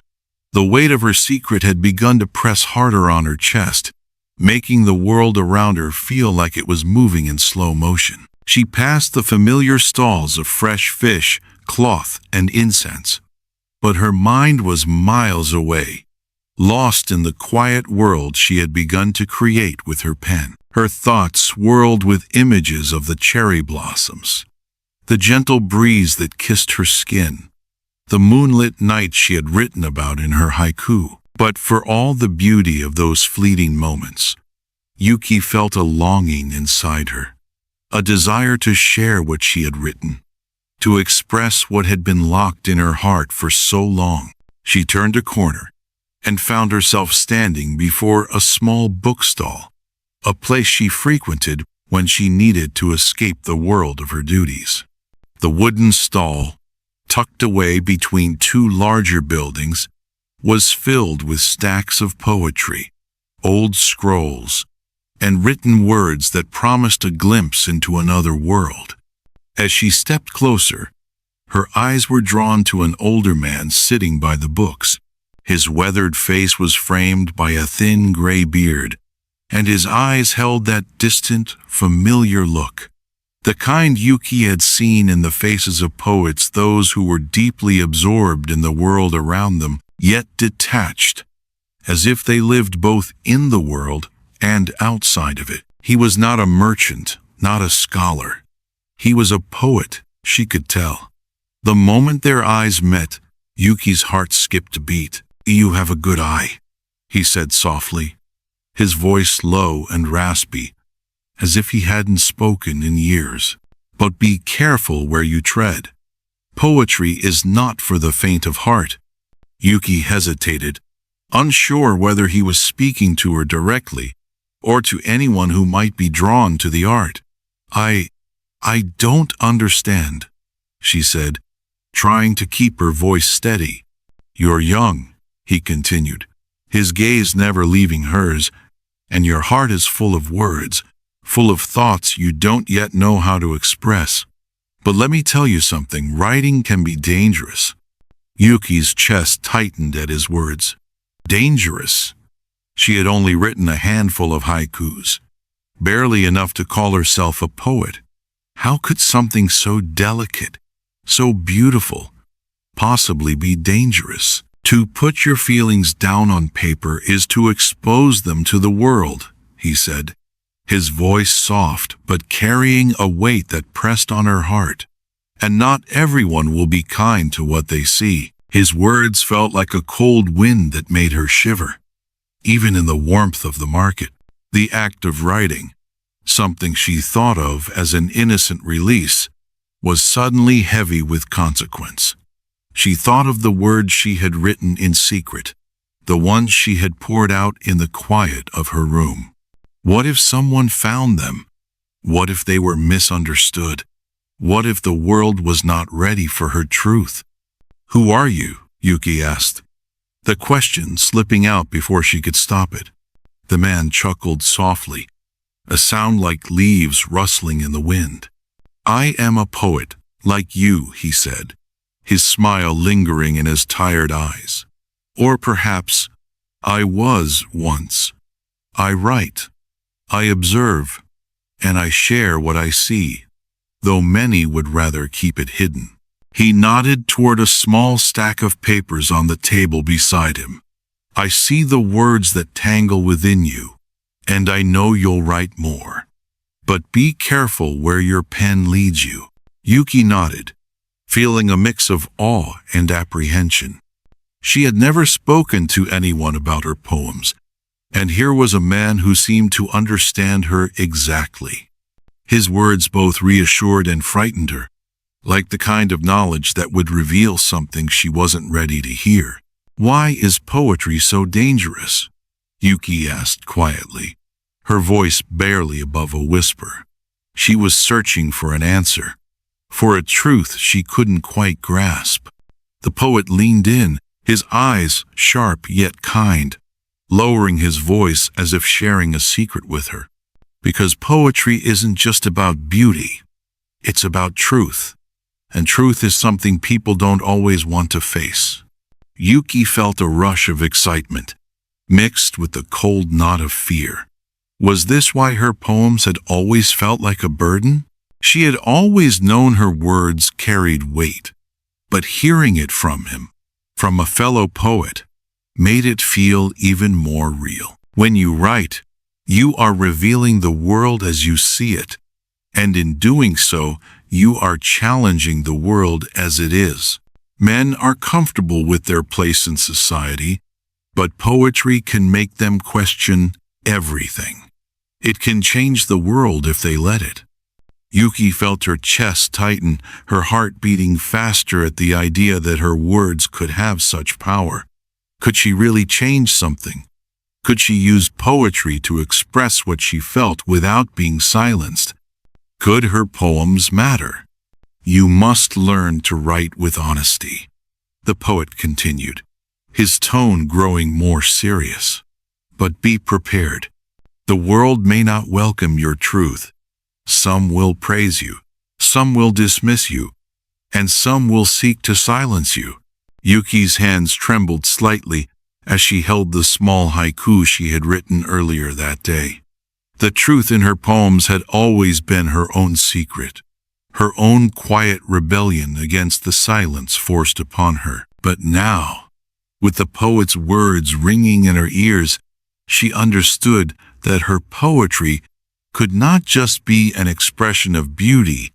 The weight of her secret had begun to press harder on her chest, making the world around her feel like it was moving in slow motion. She passed the familiar stalls of fresh fish, cloth, and incense, but her mind was miles away, lost in the quiet world she had begun to create with her pen. Her thoughts swirled with images of the cherry blossoms, the gentle breeze that kissed her skin, the moonlit night she had written about in her haiku. But for all the beauty of those fleeting moments, Yuki felt a longing inside her, a desire to share what she had written, to express what had been locked in her heart for so long. She turned a corner and found herself standing before a small bookstall, a place she frequented when she needed to escape the world of her duties. The wooden stall, tucked away between two larger buildings, was filled with stacks of poetry, old scrolls, and written words that promised a glimpse into another world. As she stepped closer, her eyes were drawn to an older man sitting by the books. His weathered face was framed by a thin gray beard, and his eyes held that distant, familiar look. The kind Yuki had seen in the faces of poets, those who were deeply absorbed in the world around them, yet detached, as if they lived both in the world and outside of it. He was not a merchant, not a scholar. He was a poet, she could tell. The moment their eyes met, Yuki's heart skipped a beat. "You have a good eye," he said softly, his voice low and raspy, as if he hadn't spoken in years. "But be careful where you tread. Poetry is not for the faint of heart." Yuki hesitated, unsure whether he was speaking to her directly or to anyone who might be drawn to the art. I don't understand," she said, trying to keep her voice steady. "You're young," he continued, his gaze never leaving hers, "and your heart is full of words, full of thoughts you don't yet know how to express. But let me tell you something, writing can be dangerous." Yuki's chest tightened at his words. Dangerous. She had only written a handful of haikus, barely enough to call herself a poet. How could something so delicate, so beautiful, possibly be dangerous? To put your feelings down on paper is to expose them to the world, he said, his voice soft but carrying a weight that pressed on her heart. And not everyone will be kind to what they see. His words felt like a cold wind that made her shiver. Even in the warmth of the market, the act of writing, something she thought of as an innocent release, was suddenly heavy with consequence. She thought of the words she had written in secret, the ones she had poured out in the quiet of her room. What if someone found them? What if they were misunderstood? What if the world was not ready for her truth? "Who are you?" Yuki asked, the question slipping out before she could stop it. The man chuckled softly, a sound like leaves rustling in the wind. "I am a poet, like you," he said, his smile lingering in his tired eyes. "Or perhaps I was once. I write, I observe, and I share what I see, though many would rather keep it hidden." He nodded toward a small stack of papers on the table beside him. "I see the words that tangle within you, and I know you'll write more. But be careful where your pen leads you." Yuki nodded, feeling a mix of awe and apprehension. She had never spoken to anyone about her poems, and here was a man who seemed to understand her exactly. His words both reassured and frightened her, like the kind of knowledge that would reveal something she wasn't ready to hear. "Why is poetry so dangerous?" Yuki asked quietly, her voice barely above a whisper. She was searching for an answer, for a truth she couldn't quite grasp. The poet leaned in, his eyes sharp yet kind, lowering his voice as if sharing a secret with her. "Because poetry isn't just about beauty, it's about truth. And truth is something people don't always want to face." Yuki felt a rush of excitement, mixed with the cold knot of fear. Was this why her poems had always felt like a burden? She had always known her words carried weight, but hearing it from him, from a fellow poet, made it feel even more real. When you write, you are revealing the world as you see it, and in doing so, you are challenging the world as it is. Men are comfortable with their place in society, but poetry can make them question everything. It can change the world if they let it. Yuki felt her chest tighten, her heart beating faster at the idea that her words could have such power. Could she really change something? Could she use poetry to express what she felt without being silenced? Could her poems matter? "You must learn to write with honesty," the poet continued, his tone growing more serious. "But be prepared. The world may not welcome your truth. Some will praise you, some will dismiss you, and some will seek to silence you." Yuki's hands trembled slightly as she held the small haiku she had written earlier that day. The truth in her poems had always been her own secret, her own quiet rebellion against the silence forced upon her. But now, with the poet's words ringing in her ears, she understood that her poetry could not just be an expression of beauty,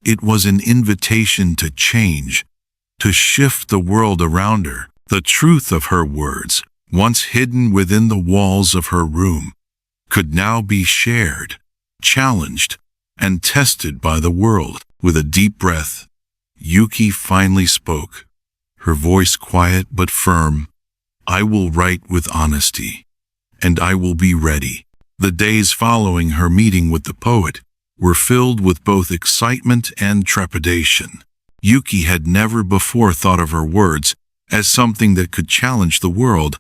it was an invitation to change, to shift the world around her. The truth of her words, once hidden within the walls of her room, could now be shared, challenged, and tested by the world. With a deep breath, Yuki finally spoke, her voice quiet but firm. "I will write with honesty, and I will be ready." The days following her meeting with the poet were filled with both excitement and trepidation. Yuki had never before thought of her words as something that could challenge the world,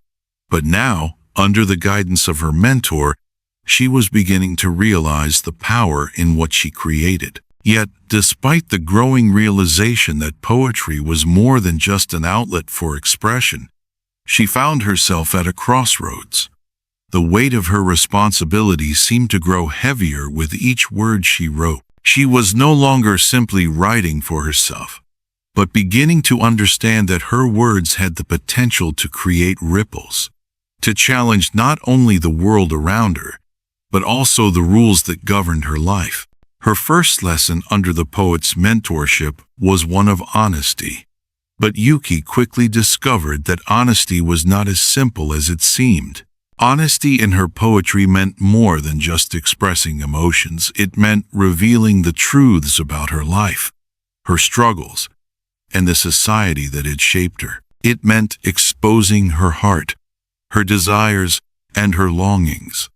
but now, under the guidance of her mentor, she was beginning to realize the power in what she created. Yet, despite the growing realization that poetry was more than just an outlet for expression, she found herself at a crossroads. The weight of her responsibility seemed to grow heavier with each word she wrote. She was no longer simply writing for herself, but beginning to understand that her words had the potential to create ripples, to challenge not only the world around her, but also the rules that governed her life. Her first lesson under the poet's mentorship was one of honesty. But Yuki quickly discovered that honesty was not as simple as it seemed. Honesty in her poetry meant more than just expressing emotions. It meant revealing the truths about her life, her struggles, and the society that had shaped her. It meant exposing her heart, her desires, and her longings.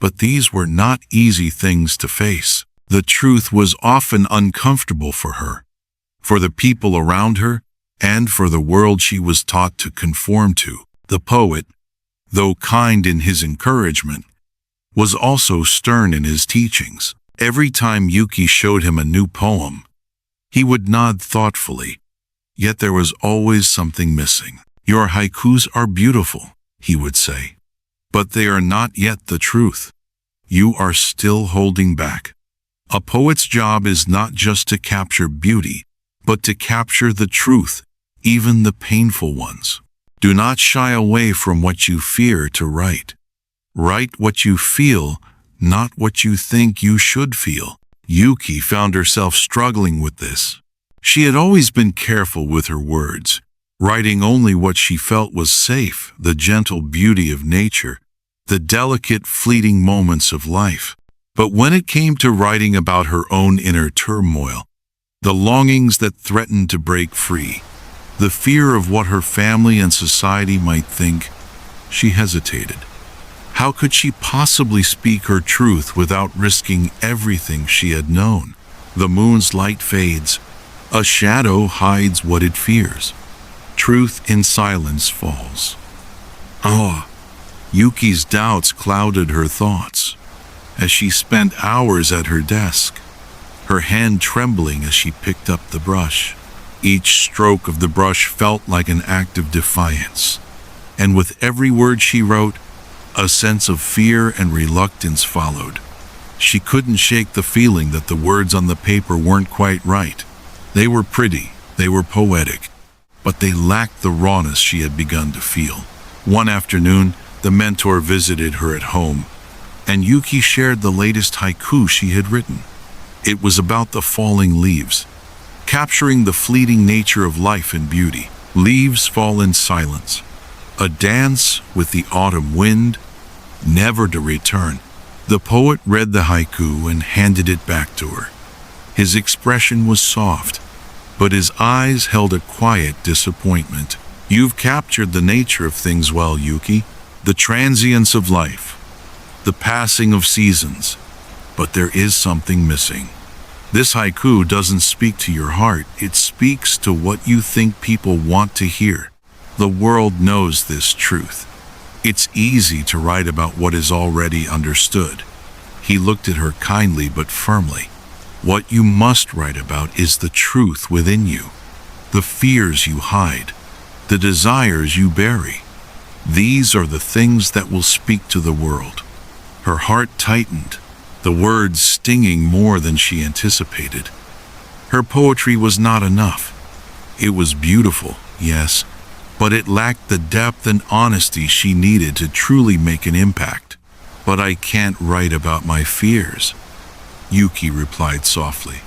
But these were not easy things to face. The truth was often uncomfortable for her, for the people around her, and for the world she was taught to conform to. The poet, though kind in his encouragement, was also stern in his teachings. Every time Yuki showed him a new poem, he would nod thoughtfully, yet there was always something missing. "Your haikus are beautiful," he would say, "but they are not yet the truth. You are still holding back." A poet's job is not just to capture beauty, but to capture the truth, even the painful ones. Do not shy away from what you fear to write. Write what you feel, not what you think you should feel. Yuki found herself struggling with this. She had always been careful with her words, writing only what she felt was safe, the gentle beauty of nature, the delicate fleeting moments of life. But when it came to writing about her own inner turmoil, the longings that threatened to break free, the fear of what her family and society might think, she hesitated. How could she possibly speak her truth without risking everything she had known? The moon's light fades. A shadow hides what it fears. Truth in silence falls. Yuki's doubts clouded her thoughts as she spent hours at her desk, her hand trembling as she picked up the brush. Each stroke of the brush felt like an act of defiance, and with every word she wrote, a sense of fear and reluctance followed. She couldn't shake the feeling that the words on the paper weren't quite right. They were pretty, they were poetic, but they lacked the rawness she had begun to feel. One afternoon, the mentor visited her at home, and Yuki shared the latest haiku she had written. It was about the falling leaves, capturing the fleeting nature of life and beauty. Leaves fall in silence, a dance with the autumn wind, never to return. The poet read the haiku and handed it back to her. His expression was soft, but his eyes held a quiet disappointment. "You've captured the nature of things well, Yuki, the transience of life, the passing of seasons, but there is something missing. This haiku doesn't speak to your heart, it speaks to what you think people want to hear. The world knows this truth. It's easy to write about what is already understood." He looked at her kindly but firmly. "What you must write about is the truth within you, the fears you hide, the desires you bury. These are the things that will speak to the world." Her heart tightened, the words stinging more than she anticipated. Her poetry was not enough. It was beautiful, yes, but it lacked the depth and honesty she needed to truly make an impact. "But I can't write about my fears," Yuki replied softly.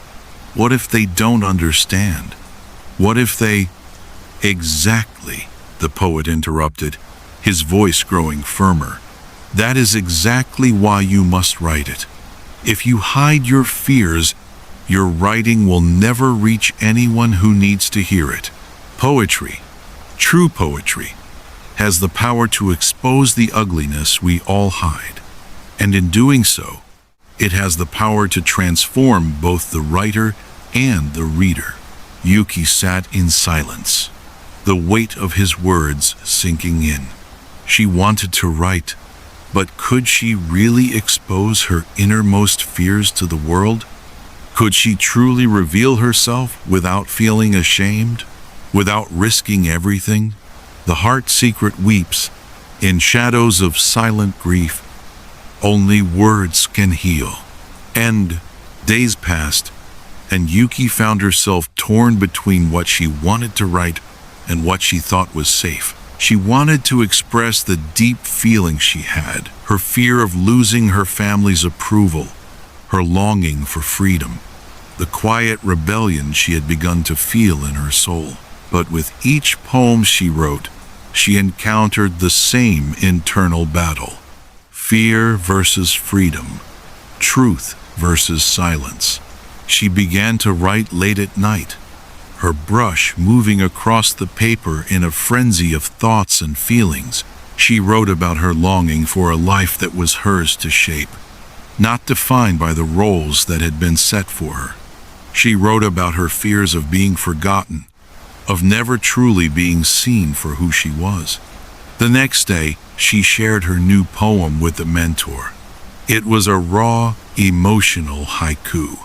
"What if they don't understand? What if they—" "Exactly," the poet interrupted, his voice growing firmer. "That is exactly why you must write it. If you hide your fears, your writing will never reach anyone who needs to hear it. Poetry, true poetry, has the power to expose the ugliness we all hide. And in doing so, it has the power to transform both the writer and the reader." Yuki sat in silence, the weight of his words sinking in. She wanted to write, but could she really expose her innermost fears to the world? Could she truly reveal herself without feeling ashamed, without risking everything? The heart secret weeps in shadows of silent grief. Only words can heal. And Days passed, and Yuki found herself torn between what she wanted to write and what she thought was safe. She wanted to express the deep feeling she had, her fear of losing her family's approval, her longing for freedom, the quiet rebellion she had begun to feel in her soul. But with each poem she wrote, she encountered the same internal battle: fear versus freedom, truth versus silence. She began to write late at night, her brush moving across the paper in a frenzy of thoughts and feelings. She wrote about her longing for a life that was hers to shape, not defined by the roles that had been set for her. She wrote about her fears of being forgotten, of never truly being seen for who she was. The next day, she shared her new poem with a mentor. It was a raw, emotional haiku,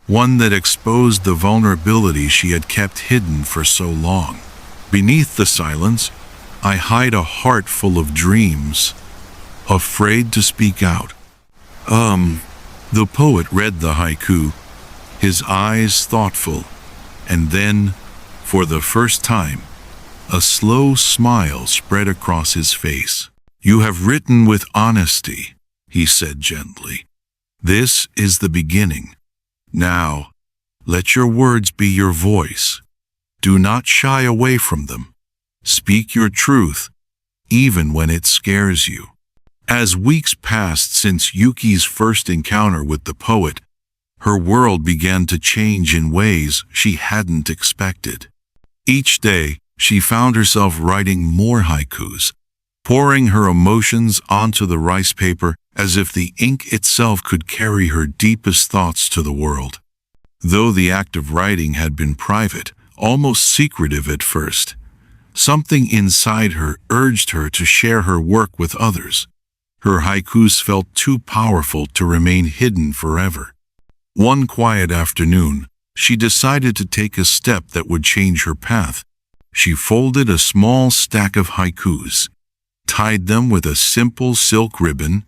one that exposed the vulnerability she had kept hidden for so long. Beneath the silence, I hide a heart full of dreams, afraid to speak out. The poet read the haiku, his eyes thoughtful, and then, for the first time, a slow smile spread across his face. "You have written with honesty," he said gently. "This is the beginning. Now, let your words be your voice. Do not shy away from them. Speak your truth, even when it scares you." As weeks passed since Yuki's first encounter with the poet, her world began to change in ways she hadn't expected. Each day, she found herself writing more haikus, pouring her emotions onto the rice paper as if the ink itself could carry her deepest thoughts to the world. Though the act of writing had been private, almost secretive at first, something inside her urged her to share her work with others. Her haikus felt too powerful to remain hidden forever. One quiet afternoon, she decided to take a step that would change her path. She folded a small stack of haikus, tied them with a simple silk ribbon,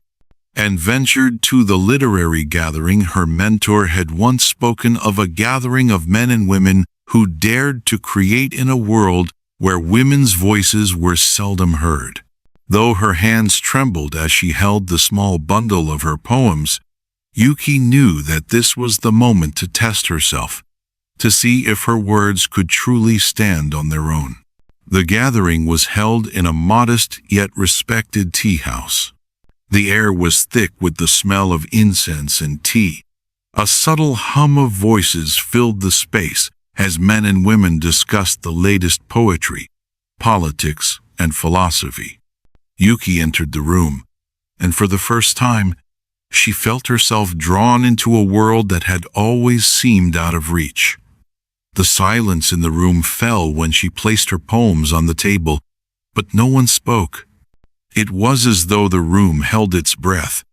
and ventured to the literary gathering her mentor had once spoken of, a gathering of men and women who dared to create in a world where women's voices were seldom heard. Though her hands trembled as she held the small bundle of her poems, Yuki knew that this was the moment to test herself, to see if her words could truly stand on their own. The gathering was held in a modest yet respected tea house. The air was thick with the smell of incense and tea. A subtle hum of voices filled the space as men and women discussed the latest poetry, politics, and philosophy. Yuki entered the room, and for the first time, she felt herself drawn into a world that had always seemed out of reach. The silence in the room fell when she placed her poems on the table, but no one spoke. It was as though the room held its breath,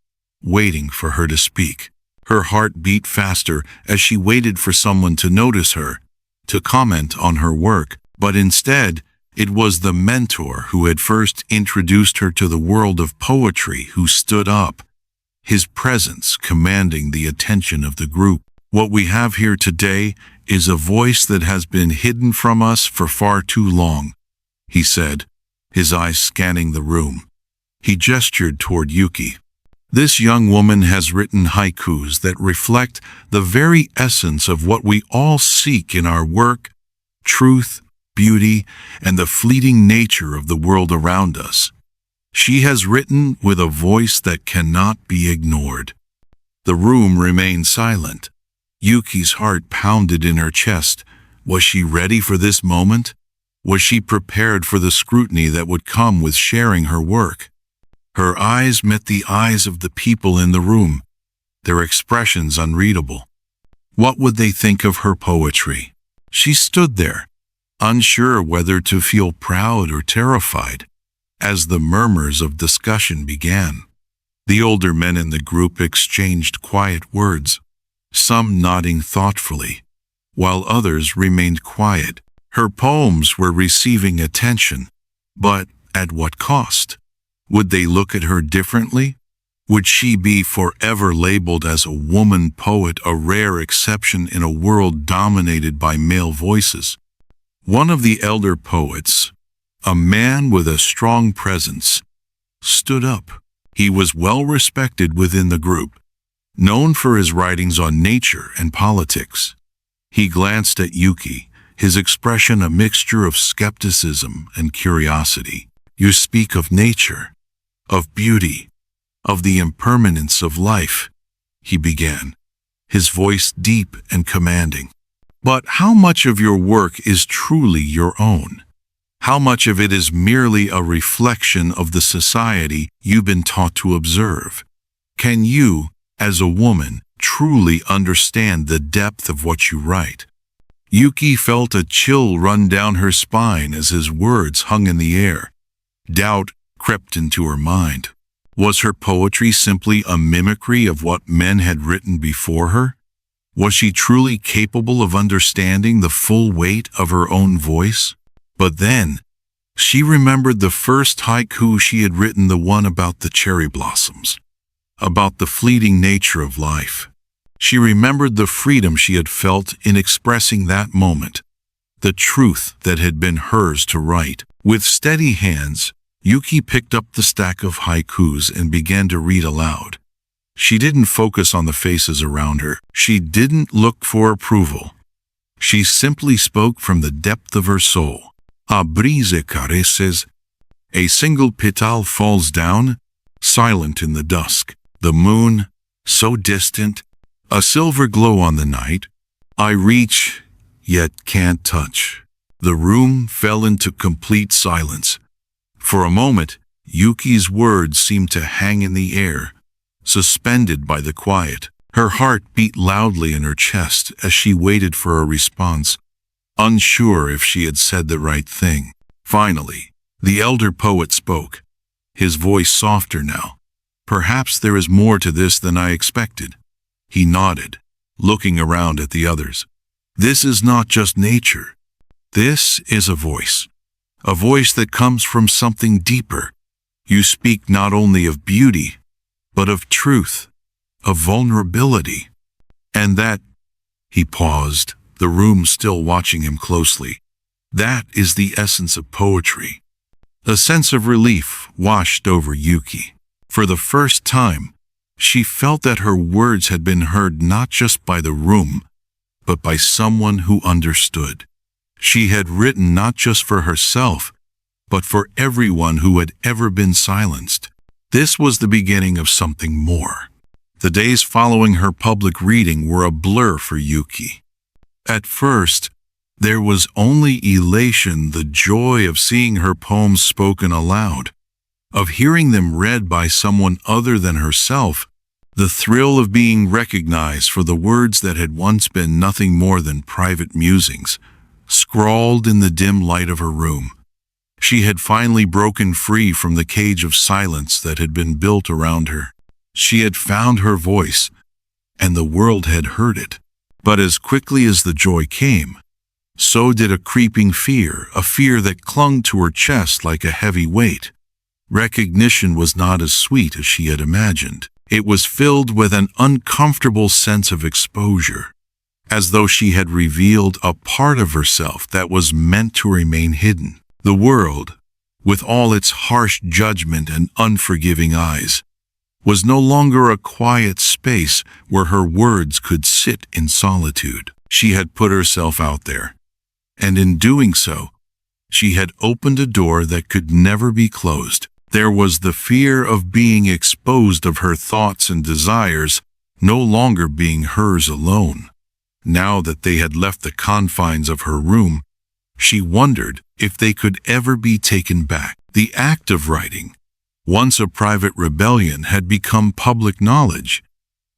waiting for her to speak. Her heart beat faster as she waited for someone to notice her, to comment on her work, but instead, it was the mentor who had first introduced her to the world of poetry who stood up, his presence commanding the attention of the group. "What we have here today is a voice that has been hidden from us for far too long," he said, his eyes scanning the room. He gestured toward Yuki. "This young woman has written haikus that reflect the very essence of what we all seek in our work: truth, beauty, and the fleeting nature of the world around us. She has written with a voice that cannot be ignored." The room remained silent. Yuki's heart pounded in her chest. Was she ready for this moment? Was she prepared for the scrutiny that would come with sharing her work? Her eyes met the eyes of the people in the room, their expressions unreadable. What would they think of her poetry? She stood there, unsure whether to feel proud or terrified, as the murmurs of discussion began. The older men in the group exchanged quiet words, some nodding thoughtfully, while others remained quiet. Her poems were receiving attention, but at what cost? Would they look at her differently? Would she be forever labeled as a woman poet, a rare exception in a world dominated by male voices? One of the elder poets, a man with a strong presence, stood up. He was well respected within the group, known for his writings on nature and politics. He glanced at Yuki, his expression a mixture of skepticism and curiosity. "You speak of nature, of beauty, of the impermanence of life," he began, his voice deep and commanding. "But how much of your work is truly your own? How much of it is merely a reflection of the society you've been taught to observe? Can you, as a woman, truly understand the depth of what you write?" Yuki felt a chill run down her spine as his words hung in the air. Doubt crept into her mind. Was her poetry simply a mimicry of what men had written before her? Was she truly capable of understanding the full weight of her own voice? But then, she remembered the first haiku she had written, the one about the cherry blossoms, about the fleeting nature of life. She remembered the freedom she had felt in expressing that moment, the truth that had been hers to write. With steady hands, Yuki picked up the stack of haikus and began to read aloud. She didn't focus on the faces around her. She didn't look for approval. She simply spoke from the depth of her soul. A brise caresses. A single petal falls down, silent in the dusk. The moon, so distant, a silver glow on the night. I reach, yet can't touch. The room fell into complete silence. For a moment, Yuki's words seemed to hang in the air, suspended by the quiet. Her heart beat loudly in her chest as she waited for a response, unsure if she had said the right thing. Finally, the elder poet spoke, his voice softer now. "Perhaps there is more to this than I expected." He nodded, looking around at the others. "This is not just nature. This is a voice that comes from something deeper. You speak not only of beauty, but of truth, of vulnerability. And that," he paused, the room still watching him closely, "that is the essence of poetry." A sense of relief washed over Yuki. For the first time, she felt that her words had been heard not just by the room, but by someone who understood. She had written not just for herself, but for everyone who had ever been silenced. This was the beginning of something more. The days following her public reading were a blur for Yuki. At first, there was only elation, the joy of seeing her poems spoken aloud, of hearing them read by someone other than herself, the thrill of being recognized for the words that had once been nothing more than private musings, scrawled in the dim light of her room. She had finally broken free from the cage of silence that had been built around her. She had found her voice, and the world had heard it. But as quickly as the joy came, so did a creeping fear, a fear that clung to her chest like a heavy weight. Recognition was not as sweet as she had imagined. It was filled with an uncomfortable sense of exposure, as though she had revealed a part of herself that was meant to remain hidden. The world, with all its harsh judgment and unforgiving eyes, was no longer a quiet space where her words could sit in solitude. She had put herself out there, and in doing so, she had opened a door that could never be closed. There was the fear of being exposed, of her thoughts and desires no longer being hers alone. Now that they had left the confines of her room, she wondered if they could ever be taken back. The act of writing, once a private rebellion, had become public knowledge,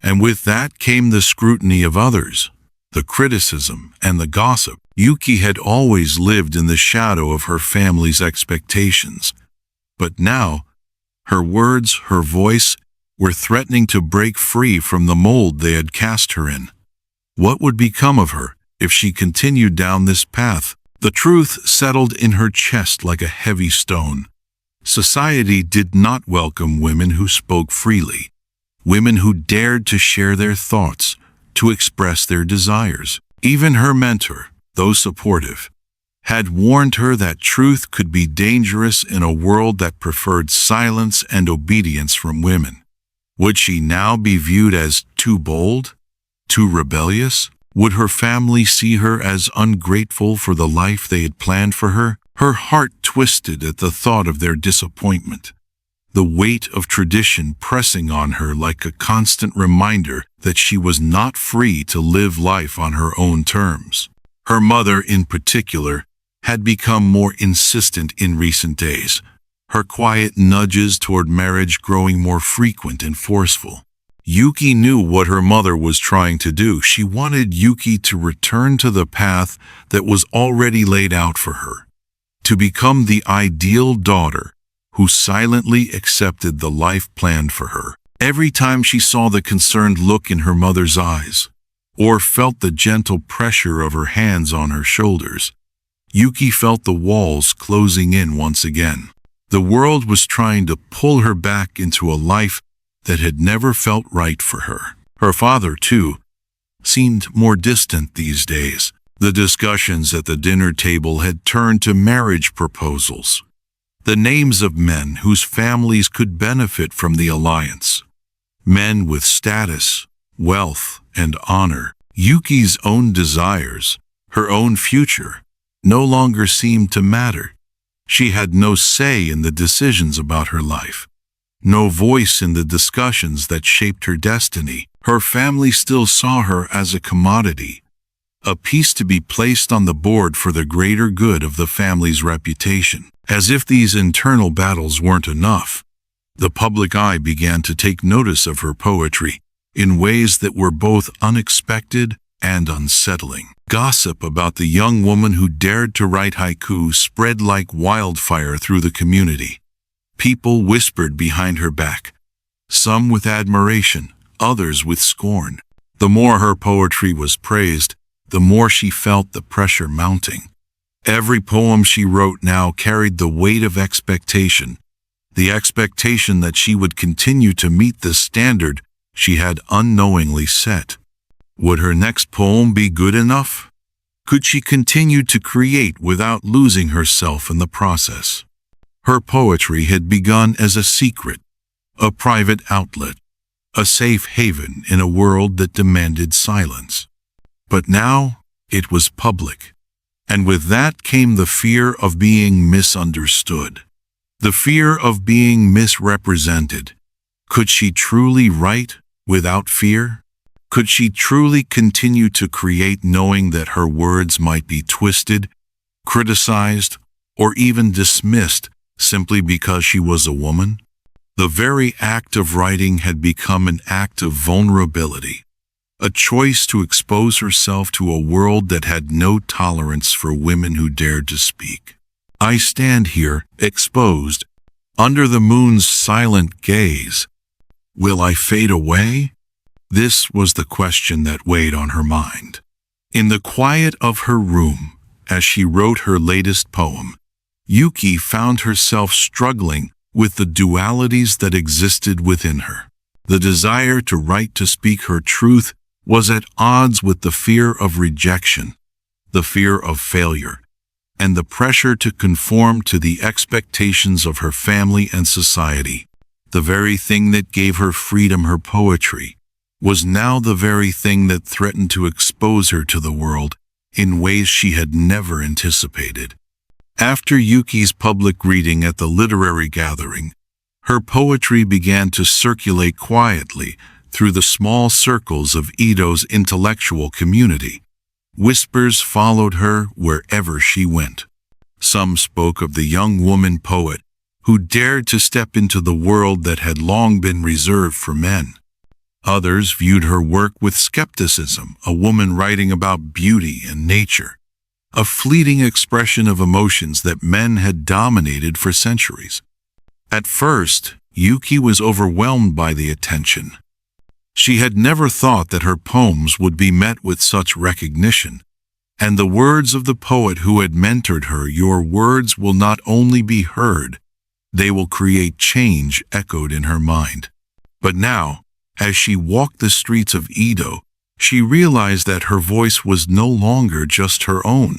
and with that came the scrutiny of others, the criticism and the gossip. Yuki had always lived in the shadow of her family's expectations, but now her words, her voice, were threatening to break free from the mold they had cast her in. What would become of her if she continued down this path? The truth settled in her chest like a heavy stone. Society did not welcome women who spoke freely. women who dared to share their thoughts, to express their desires. Even her mentor, though supportive, had warned her that truth could be dangerous in a world that preferred silence and obedience from women. Would she now be viewed as too bold? Too rebellious? Would her family see her as ungrateful for the life they had planned for her? Her heart twisted at the thought of their disappointment, the weight of tradition pressing on her like a constant reminder that she was not free to live life on her own terms. Her mother, in particular, had become more insistent in recent days, her quiet nudges toward marriage growing more frequent and forceful. Yuki knew what her mother was trying to do. She wanted Yuki to return to the path that was already laid out for her, to become the ideal daughter who silently accepted the life planned for her. Every time she saw the concerned look in her mother's eyes, or felt the gentle pressure of her hands on her shoulders, Yuki felt the walls closing in once again. The world was trying to pull her back into a life that had never felt right for her. Her father, too, seemed more distant these days. The discussions at the dinner table had turned to marriage proposals, the names of men whose families could benefit from the alliance. Men with status, wealth, and honor. Yuki's own desires, her own future, no longer seemed to matter. She had no say in the decisions about her life, no voice in the discussions that shaped her destiny. Her family still saw her as a commodity, a piece to be placed on the board for the greater good of the family's reputation. As if these internal battles weren't enough, the public eye began to take notice of her poetry in ways that were both unexpected and unsettling. Gossip about the young woman who dared to write haiku spread like wildfire through the community. People whispered behind her back, some with admiration, others with scorn. The more her poetry was praised, the more she felt the pressure mounting. Every poem she wrote now carried the weight of expectation, the expectation that she would continue to meet the standard she had unknowingly set. Would her next poem be good enough? Could she continue to create without losing herself in the process? Her poetry had begun as a secret, a private outlet, a safe haven in a world that demanded silence. But now it was public. And with that came the fear of being misunderstood, the fear of being misrepresented. Could she truly write without fear? Could she truly continue to create knowing that her words might be twisted, criticized, or even dismissed simply because she was a woman? The very act of writing had become an act of vulnerability, a choice to expose herself to a world that had no tolerance for women who dared to speak. I stand here, exposed, under the moon's silent gaze. Will I fade away? This was the question that weighed on her mind. In the quiet of her room, as she wrote her latest poem, Yuki found herself struggling with the dualities that existed within her. The desire to write to speak her truth was at odds with the fear of rejection, the fear of failure, and the pressure to conform to the expectations of her family and society. The very thing that gave her freedom, her poetry, was now the very thing that threatened to expose her to the world in ways she had never anticipated. After Yuki's public reading at the literary gathering, her poetry began to circulate quietly through the small circles of Edo's intellectual community. Whispers followed her wherever she went. Some spoke of the young woman poet who dared to step into the world that had long been reserved for men. Others viewed her work with skepticism, a woman writing about beauty and nature, a fleeting expression of emotions that men had dominated for centuries. At first, Yuki was overwhelmed by the attention. She had never thought that her poems would be met with such recognition, and the words of the poet who had mentored her, "Your words will not only be heard, they will create change," echoed in her mind. But now, As she walked the streets of Edo, she realized that her voice was no longer just her own.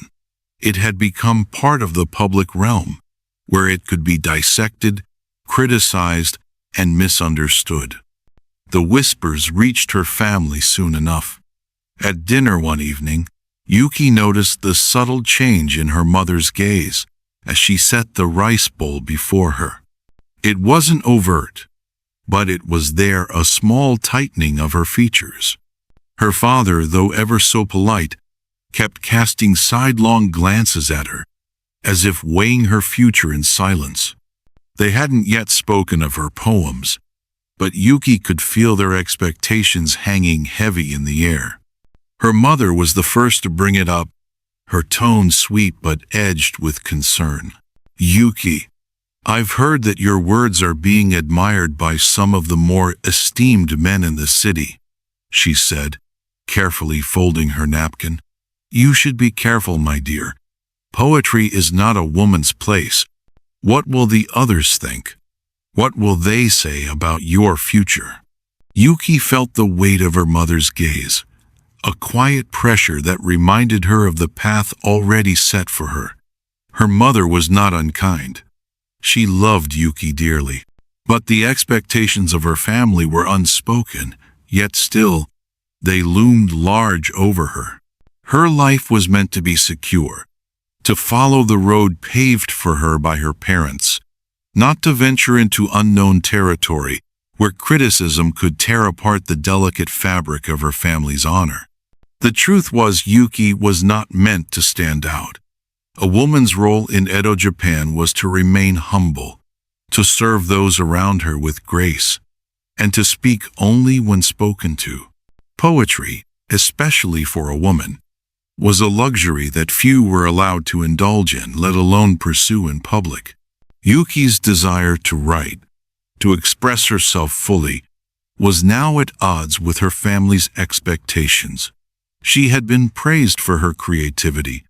It had become part of the public realm, where it could be dissected, criticized, and misunderstood. The whispers reached her family soon enough. At dinner one evening, Yuki noticed the subtle change in her mother's gaze as she set the rice bowl before her. It wasn't overt, but it was there, a small tightening of her features. Her father, though ever so polite, kept casting sidelong glances at her, as if weighing her future in silence. They hadn't yet spoken of her poems, but Yuki could feel their expectations hanging heavy in the air. Her mother was the first to bring it up, her tone sweet but edged with concern. "Yuki, I've heard that your words are being admired by some of the more esteemed men in the city," she said, carefully folding her napkin. "You should be careful, my dear. Poetry is not a woman's place. What will the others think? What will they say about your future?" Yuki felt the weight of her mother's gaze, a quiet pressure that reminded her of the path already set for her. Her mother was not unkind. She loved Yuki dearly, but the expectations of her family were unspoken, yet still, they loomed large over her. Her life was meant to be secure, to follow the road paved for her by her parents, not to venture into unknown territory where criticism could tear apart the delicate fabric of her family's honor. The truth was, Yuki was not meant to stand out. A woman's role in Edo Japan was to remain humble, to serve those around her with grace, and to speak only when spoken to. Poetry, especially for a woman, was a luxury that few were allowed to indulge in, let alone pursue in public. Yuki's desire to write, to express herself fully, was now at odds with her family's expectations. She had been praised for her creativity,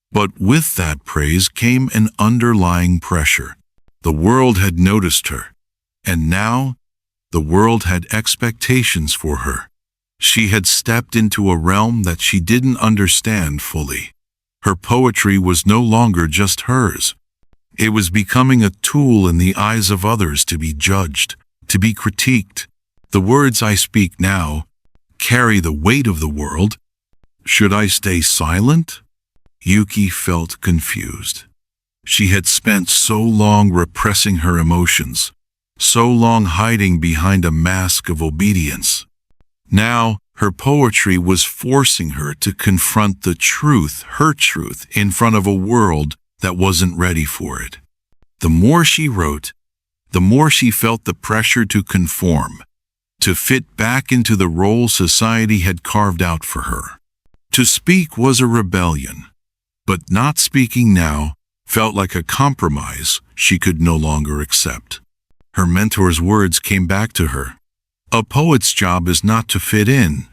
but with that praise came an underlying pressure. The world had noticed her, and now the world had expectations for her. She had stepped into a realm that she didn't understand fully. Her poetry was no longer just hers. It was becoming a tool in the eyes of others, to be judged, to be critiqued. The words I speak now carry the weight of the world. Should I stay silent? Yuki felt confused. She had spent so long repressing her emotions, so long hiding behind a mask of obedience. Now, her poetry was forcing her to confront the truth, her truth, in front of a world that wasn't ready for it. The more she wrote, the more she felt the pressure to conform, to fit back into the role society had carved out for her. To speak was a rebellion, but not speaking now felt like a compromise she could no longer accept. Her mentor's words came back to her. A poet's job is not to fit in,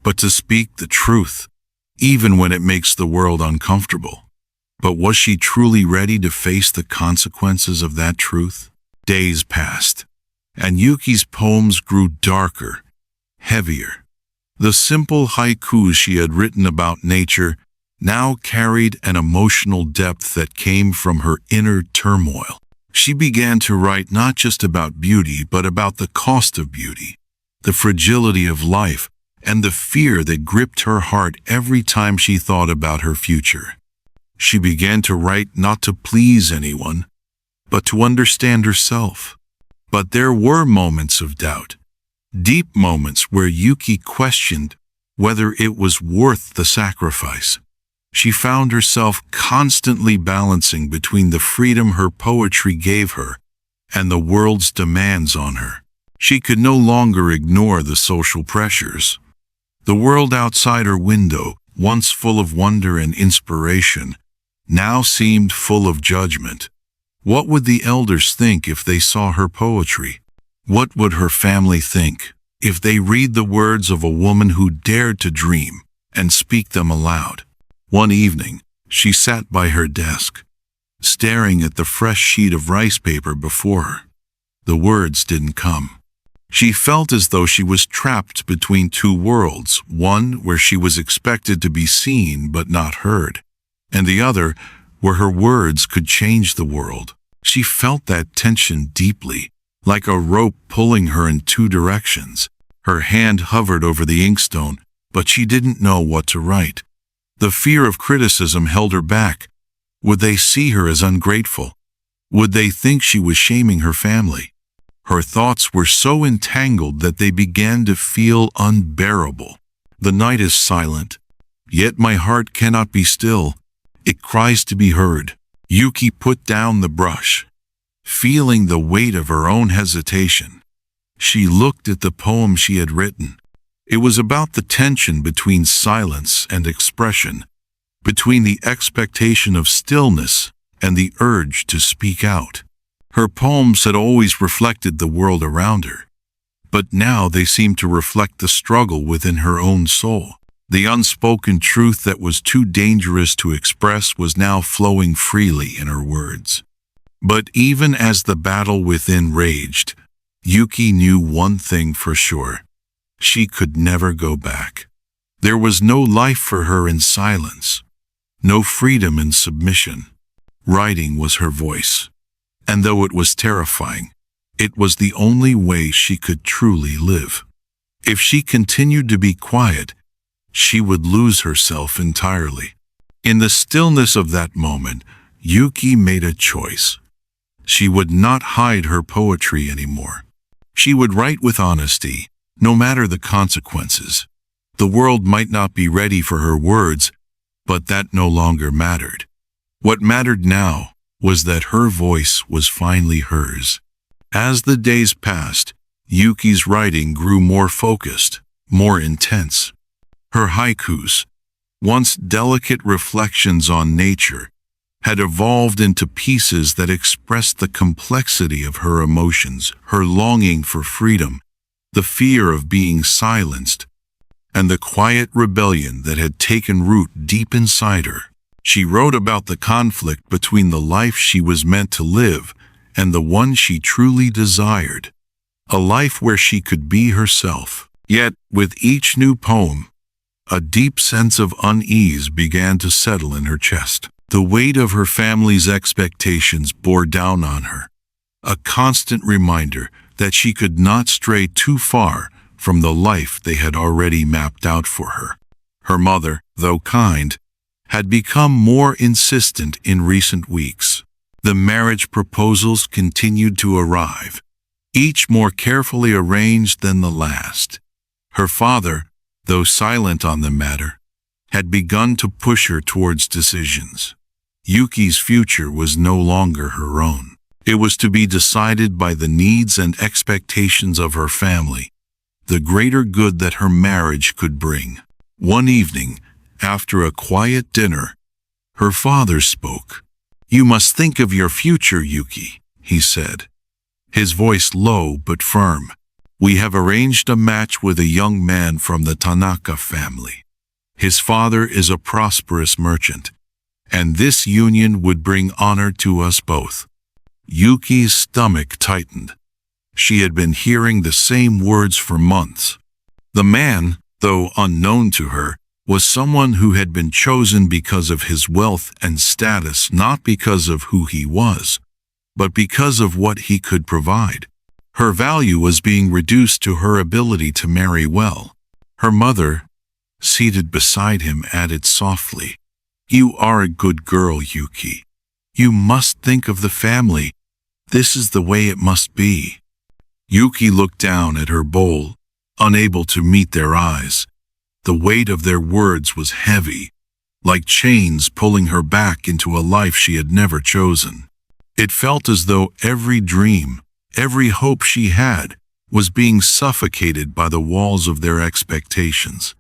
but to speak the truth, even when it makes the world uncomfortable. But was she truly ready to face the consequences of that truth? Days passed, and Yuki's poems grew darker, heavier. The simple haikus she had written about nature now carried an emotional depth that came from her inner turmoil. She began to write not just about beauty, but about the cost of beauty, the fragility of life, and the fear that gripped her heart every time she thought about her future. She began to write not to please anyone, but to understand herself. But there were moments of doubt, deep moments where Yuki questioned whether it was worth the sacrifice. She found herself constantly balancing between the freedom her poetry gave her and the world's demands on her. She could no longer ignore the social pressures. The world outside her window, once full of wonder and inspiration, now seemed full of judgment. What would the elders think if they saw her poetry? What would her family think if they read the words of a woman who dared to dream and speak them aloud? One evening, she sat by her desk, staring at the fresh sheet of rice paper before her. The words didn't come. She felt as though she was trapped between two worlds, one where she was expected to be seen but not heard, and the other where her words could change the world. She felt that tension deeply, like a rope pulling her in two directions. Her hand hovered over the inkstone, but she didn't know what to write. The fear of criticism held her back. Would they see her as ungrateful? Would they think she was shaming her family? Her thoughts were so entangled that they began to feel unbearable. The night is silent, yet my heart cannot be still. It cries to be heard. Yuki put down the brush, feeling the weight of her own hesitation. She looked at the poem she had written. It was about the tension between silence and expression, between the expectation of stillness and the urge to speak out. Her poems had always reflected the world around her, but now they seemed to reflect the struggle within her own soul. The unspoken truth that was too dangerous to express was now flowing freely in her words. But even as the battle within raged, Yuki knew one thing for sure. She could never go back. There was no life for her in silence, no freedom in submission. Writing was her voice, and though it was terrifying, it was the only way she could truly live. If she continued to be quiet, she would lose herself entirely. In the stillness of that moment, Yuki made a choice. She would not hide her poetry anymore. She would write with honesty, no matter the consequences. The world might not be ready for her words, but that no longer mattered. What mattered now was that her voice was finally hers. As the days passed, Yuki's writing grew more focused, more intense. Her haikus, once delicate reflections on nature, had evolved into pieces that expressed the complexity of her emotions, her longing for freedom, the fear of being silenced, and the quiet rebellion that had taken root deep inside her. She wrote about the conflict between the life she was meant to live and the one she truly desired, a life where she could be herself. Yet, with each new poem, a deep sense of unease began to settle in her chest. The weight of her family's expectations bore down on her, a constant reminder that she could not stray too far from the life they had already mapped out for her. Her mother, though kind, had become more insistent in recent weeks. The marriage proposals continued to arrive, each more carefully arranged than the last. Her father, though silent on the matter, had begun to push her towards decisions. Yuki's future was no longer her own. It was to be decided by the needs and expectations of her family, the greater good that her marriage could bring. One evening, after a quiet dinner, her father spoke. "You must think of your future, Yuki," he said, his voice low but firm. "We have arranged a match with a young man from the Tanaka family. His father is a prosperous merchant, and this union would bring honor to us both." Yuki's stomach tightened. She had been hearing the same words for months. The man, though unknown to her, was someone who had been chosen because of his wealth and status, not because of who he was, but because of what he could provide. Her value was being reduced to her ability to marry well. Her mother, seated beside him, added softly, "You are a good girl, Yuki. You must think of the family. This is the way it must be." Yuki looked down at her bowl, unable to meet their eyes. The weight of their words was heavy, like chains pulling her back into a life she had never chosen. It felt as though every dream, every hope she had, was being suffocated by the walls of their expectations.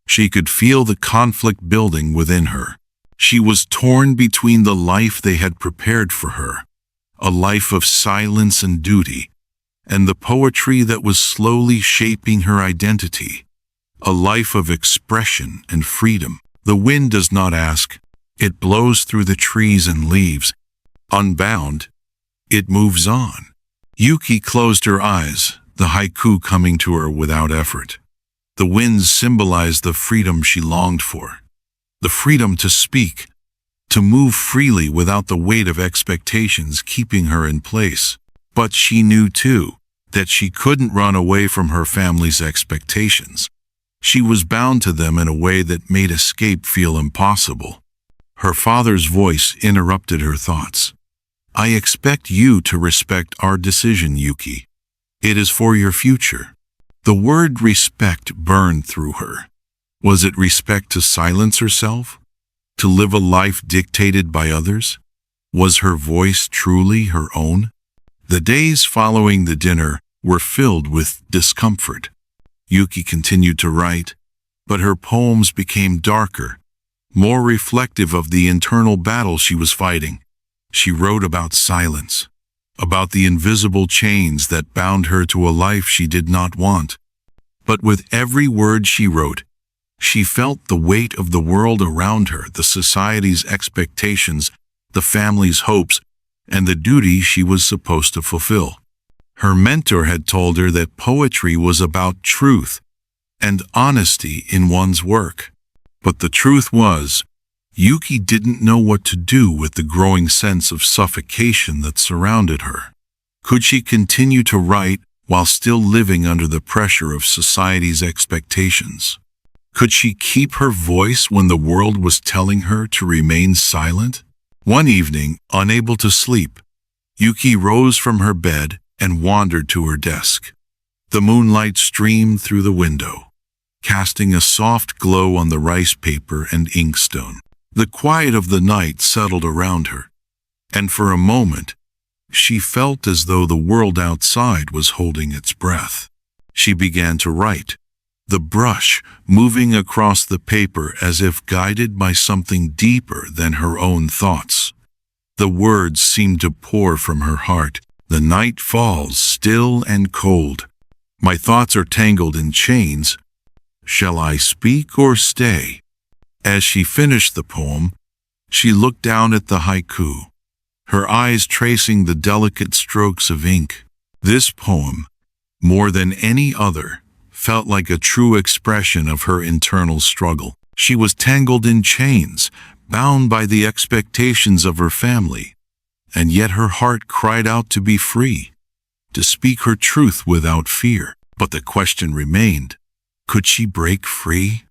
She could feel the conflict building within her. She was torn between the life they had prepared for her, a life of silence and duty, and the poetry that was slowly shaping her identity, a life of expression and freedom. The wind does not ask. It blows through the trees and leaves. Unbound, it moves on. Yuki closed her eyes, the haiku coming to her without effort. The winds symbolized the freedom she longed for, the freedom to speak, to move freely without the weight of expectations keeping her in place. But she knew, too, that she couldn't run away from her family's expectations. She was bound to them in a way that made escape feel impossible. Her father's voice interrupted her thoughts. "I expect you to respect our decision, Yuki. It is for your future." The word respect burned through her. Was it respect to silence herself? To live a life dictated by others? Was her voice truly her own? The days following the dinner were filled with discomfort. Yuki continued to write, but her poems became darker, more reflective of the internal battle she was fighting. She wrote about silence, about the invisible chains that bound her to a life she did not want. But with every word she wrote, she felt the weight of the world around her, the society's expectations, the family's hopes, and the duty she was supposed to fulfill. Her mentor had told her that poetry was about truth and honesty in one's work. But the truth was, Yuki didn't know what to do with the growing sense of suffocation that surrounded her. Could she continue to write while still living under the pressure of society's expectations? Could she keep her voice when the world was telling her to remain silent? One evening, unable to sleep, Yuki rose from her bed and wandered to her desk. The moonlight streamed through the window, casting a soft glow on the rice paper and inkstone. The quiet of the night settled around her, and for a moment, she felt as though the world outside was holding its breath. She began to write, the brush moving across the paper as if guided by something deeper than her own thoughts. The words seemed to pour from her heart. The night falls still and cold. My thoughts are tangled in chains. Shall I speak or stay? As she finished the poem, she looked down at the haiku, her eyes tracing the delicate strokes of ink. This poem, more than any other, felt like a true expression of her internal struggle. She was tangled in chains, bound by the expectations of her family, and yet her heart cried out to be free, to speak her truth without fear. But the question remained, could she break free?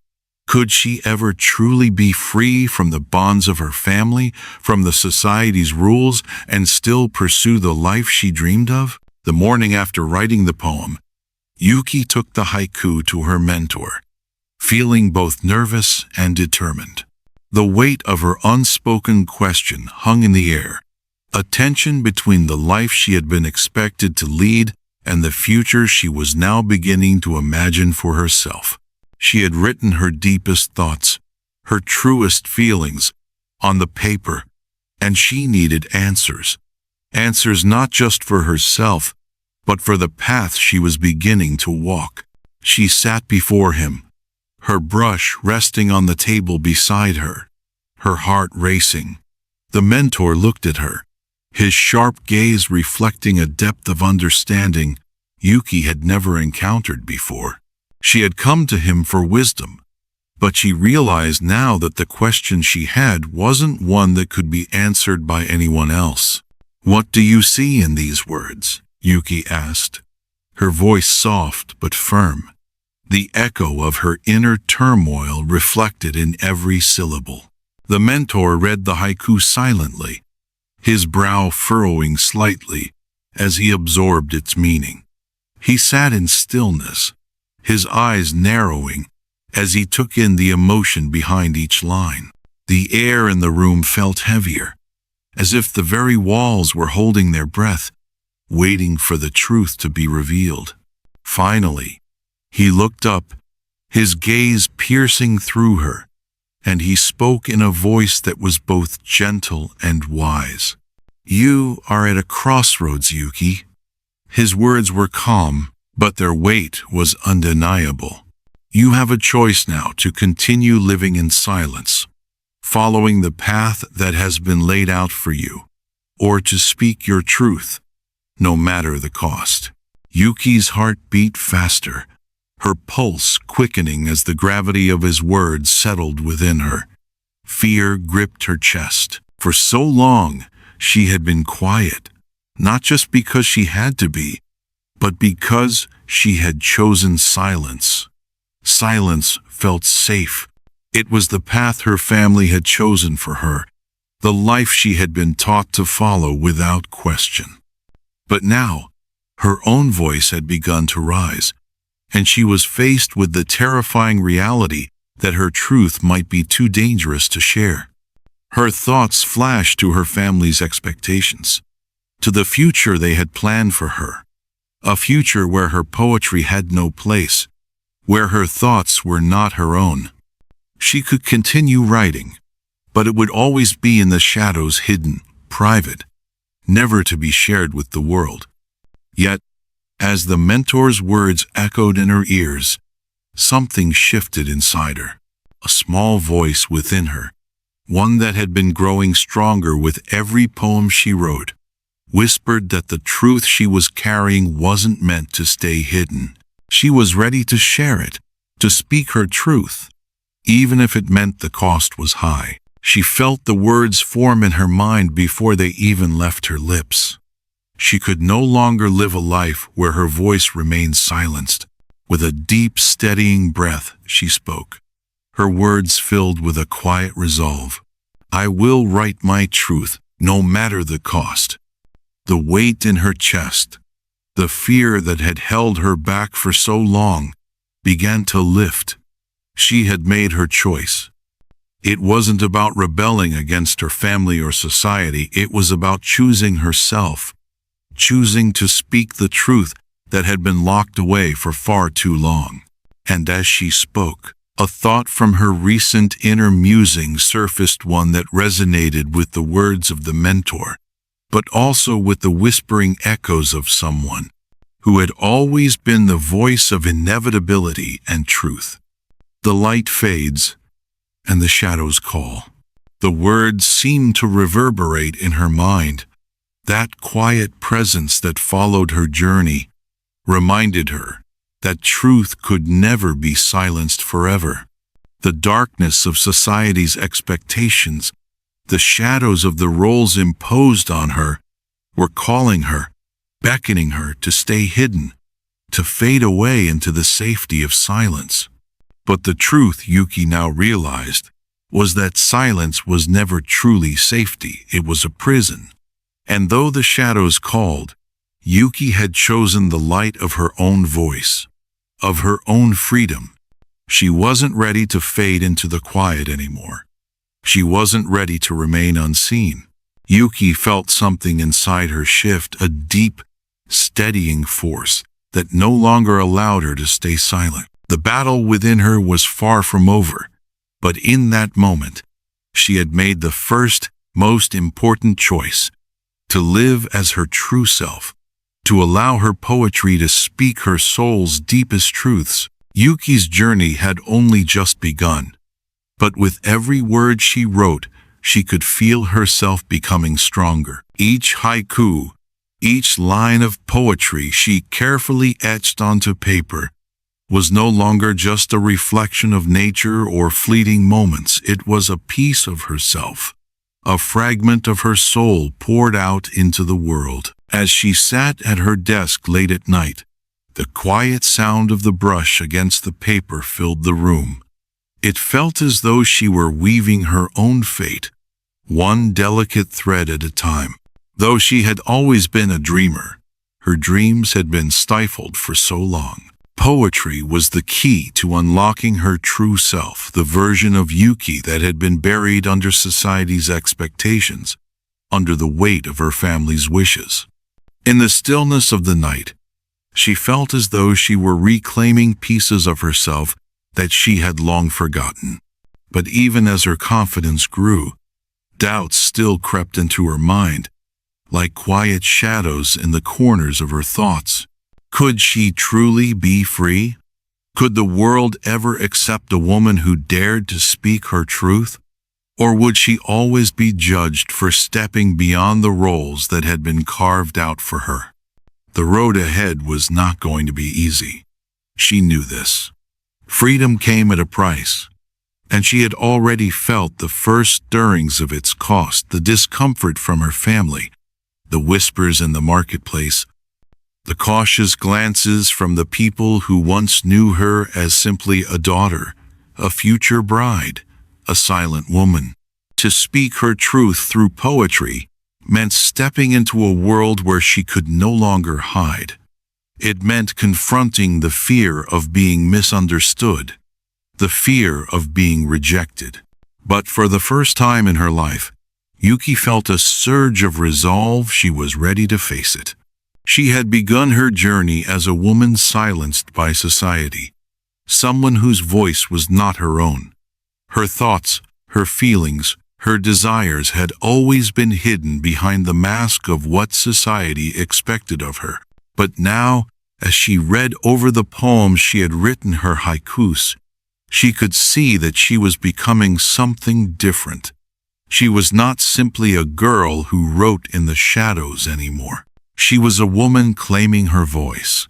Could she ever truly be free from the bonds of her family, from the society's rules, and still pursue the life she dreamed of? The morning after writing the poem, Yuki took the haiku to her mentor, feeling both nervous and determined. The weight of her unspoken question hung in the air, a tension between the life she had been expected to lead and the future she was now beginning to imagine for herself. She had written her deepest thoughts, her truest feelings, on the paper, and she needed answers. Answers not just for herself, but for the path she was beginning to walk. She sat before him, her brush resting on the table beside her, her heart racing. The mentor looked at her, his sharp gaze reflecting a depth of understanding Yuki had never encountered before. She had come to him for wisdom, but she realized now that the question she had wasn't one that could be answered by anyone else. "What do you see in these words?" Yuki asked, her voice soft but firm, the echo of her inner turmoil reflected in every syllable. The mentor read the haiku silently, his brow furrowing slightly as he absorbed its meaning. He sat in stillness, his eyes narrowing as he took in the emotion behind each line. The air in the room felt heavier, as if the very walls were holding their breath, waiting for the truth to be revealed. Finally, he looked up, his gaze piercing through her, and he spoke in a voice that was both gentle and wise. "You are at a crossroads, Yuki." His words were calm, but their weight was undeniable. You have a choice now to continue living in silence, following the path that has been laid out for you, or to speak your truth, no matter the cost. Yuki's heart beat faster, her pulse quickening as the gravity of his words settled within her. Fear gripped her chest. For so long, she had been quiet, not just because she had to be, but because she had chosen silence. Silence felt safe. It was the path her family had chosen for her, the life she had been taught to follow without question. But now, her own voice had begun to rise, and she was faced with the terrifying reality that her truth might be too dangerous to share. Her thoughts flashed to her family's expectations, to the future they had planned for her, a future where her poetry had no place, where her thoughts were not her own. She could continue writing, but it would always be in the shadows, hidden, private, never to be shared with the world. Yet, as the mentor's words echoed in her ears, something shifted inside her. A small voice within her, one that had been growing stronger with every poem she wrote, whispered that the truth she was carrying wasn't meant to stay hidden. She was ready to share it, to speak her truth, even if it meant the cost was high. She felt the words form in her mind before they even left her lips. She could no longer live a life where her voice remained silenced. With a deep, steadying breath, she spoke, her words filled with a quiet resolve. I will write my truth, no matter the cost. The weight in her chest, the fear that had held her back for so long, began to lift. She had made her choice. It wasn't about rebelling against her family or society. It was about choosing herself, choosing to speak the truth that had been locked away for far too long. And as she spoke, a thought from her recent inner musing surfaced, one that resonated with the words of the mentor, but also with the whispering echoes of someone who had always been the voice of inevitability and truth. The light fades, and the shadows call. The words seemed to reverberate in her mind. That quiet presence that followed her journey reminded her that truth could never be silenced forever. The darkness of society's expectations, the shadows of the roles imposed on her, were calling her, beckoning her to stay hidden, to fade away into the safety of silence. But the truth, Yuki now realized, was that silence was never truly safety. It was a prison. And though the shadows called, Yuki had chosen the light of her own voice, of her own freedom. She wasn't ready to fade into the quiet anymore. She wasn't ready to remain unseen. Yuki felt something inside her shift, a deep, steadying force that no longer allowed her to stay silent. The battle within her was far from over, but in that moment, she had made the first, most important choice: to live as her true self, to allow her poetry to speak her soul's deepest truths. Yuki's journey had only just begun, but with every word she wrote, she could feel herself becoming stronger. Each haiku, each line of poetry she carefully etched onto paper, was no longer just a reflection of nature or fleeting moments. It was a piece of herself, a fragment of her soul poured out into the world. As she sat at her desk late at night, the quiet sound of the brush against the paper filled the room. It felt as though she were weaving her own fate, one delicate thread at a time. Though she had always been a dreamer, her dreams had been stifled for so long. Poetry was the key to unlocking her true self, the version of Yuki that had been buried under society's expectations, under the weight of her family's wishes. In the stillness of the night, she felt as though she were reclaiming pieces of herself that she had long forgotten. But even as her confidence grew, doubts still crept into her mind, like quiet shadows in the corners of her thoughts. Could she truly be free? Could the world ever accept a woman who dared to speak her truth? Or would she always be judged for stepping beyond the roles that had been carved out for her? The road ahead was not going to be easy. She knew this. Freedom came at a price, and she had already felt the first stirrings of its cost, the discomfort from her family, the whispers in the marketplace, the cautious glances from the people who once knew her as simply a daughter, a future bride, a silent woman. To speak her truth through poetry meant stepping into a world where she could no longer hide. It meant confronting the fear of being misunderstood, the fear of being rejected. But for the first time in her life, Yuki felt a surge of resolve. She was ready to face it. She had begun her journey as a woman silenced by society, someone whose voice was not her own. Her thoughts, her feelings, her desires had always been hidden behind the mask of what society expected of her. But now, as she read over the poems she had written, her haikus, she could see that she was becoming something different. She was not simply a girl who wrote in the shadows anymore. She was a woman claiming her voice,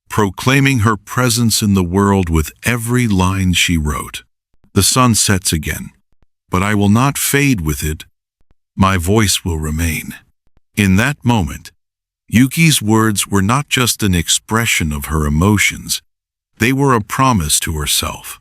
proclaiming her presence in the world with every line she wrote. The sun sets again, but I will not fade with it. My voice will remain. In that moment, Yuki's words were not just an expression of her emotions. They were a promise to herself.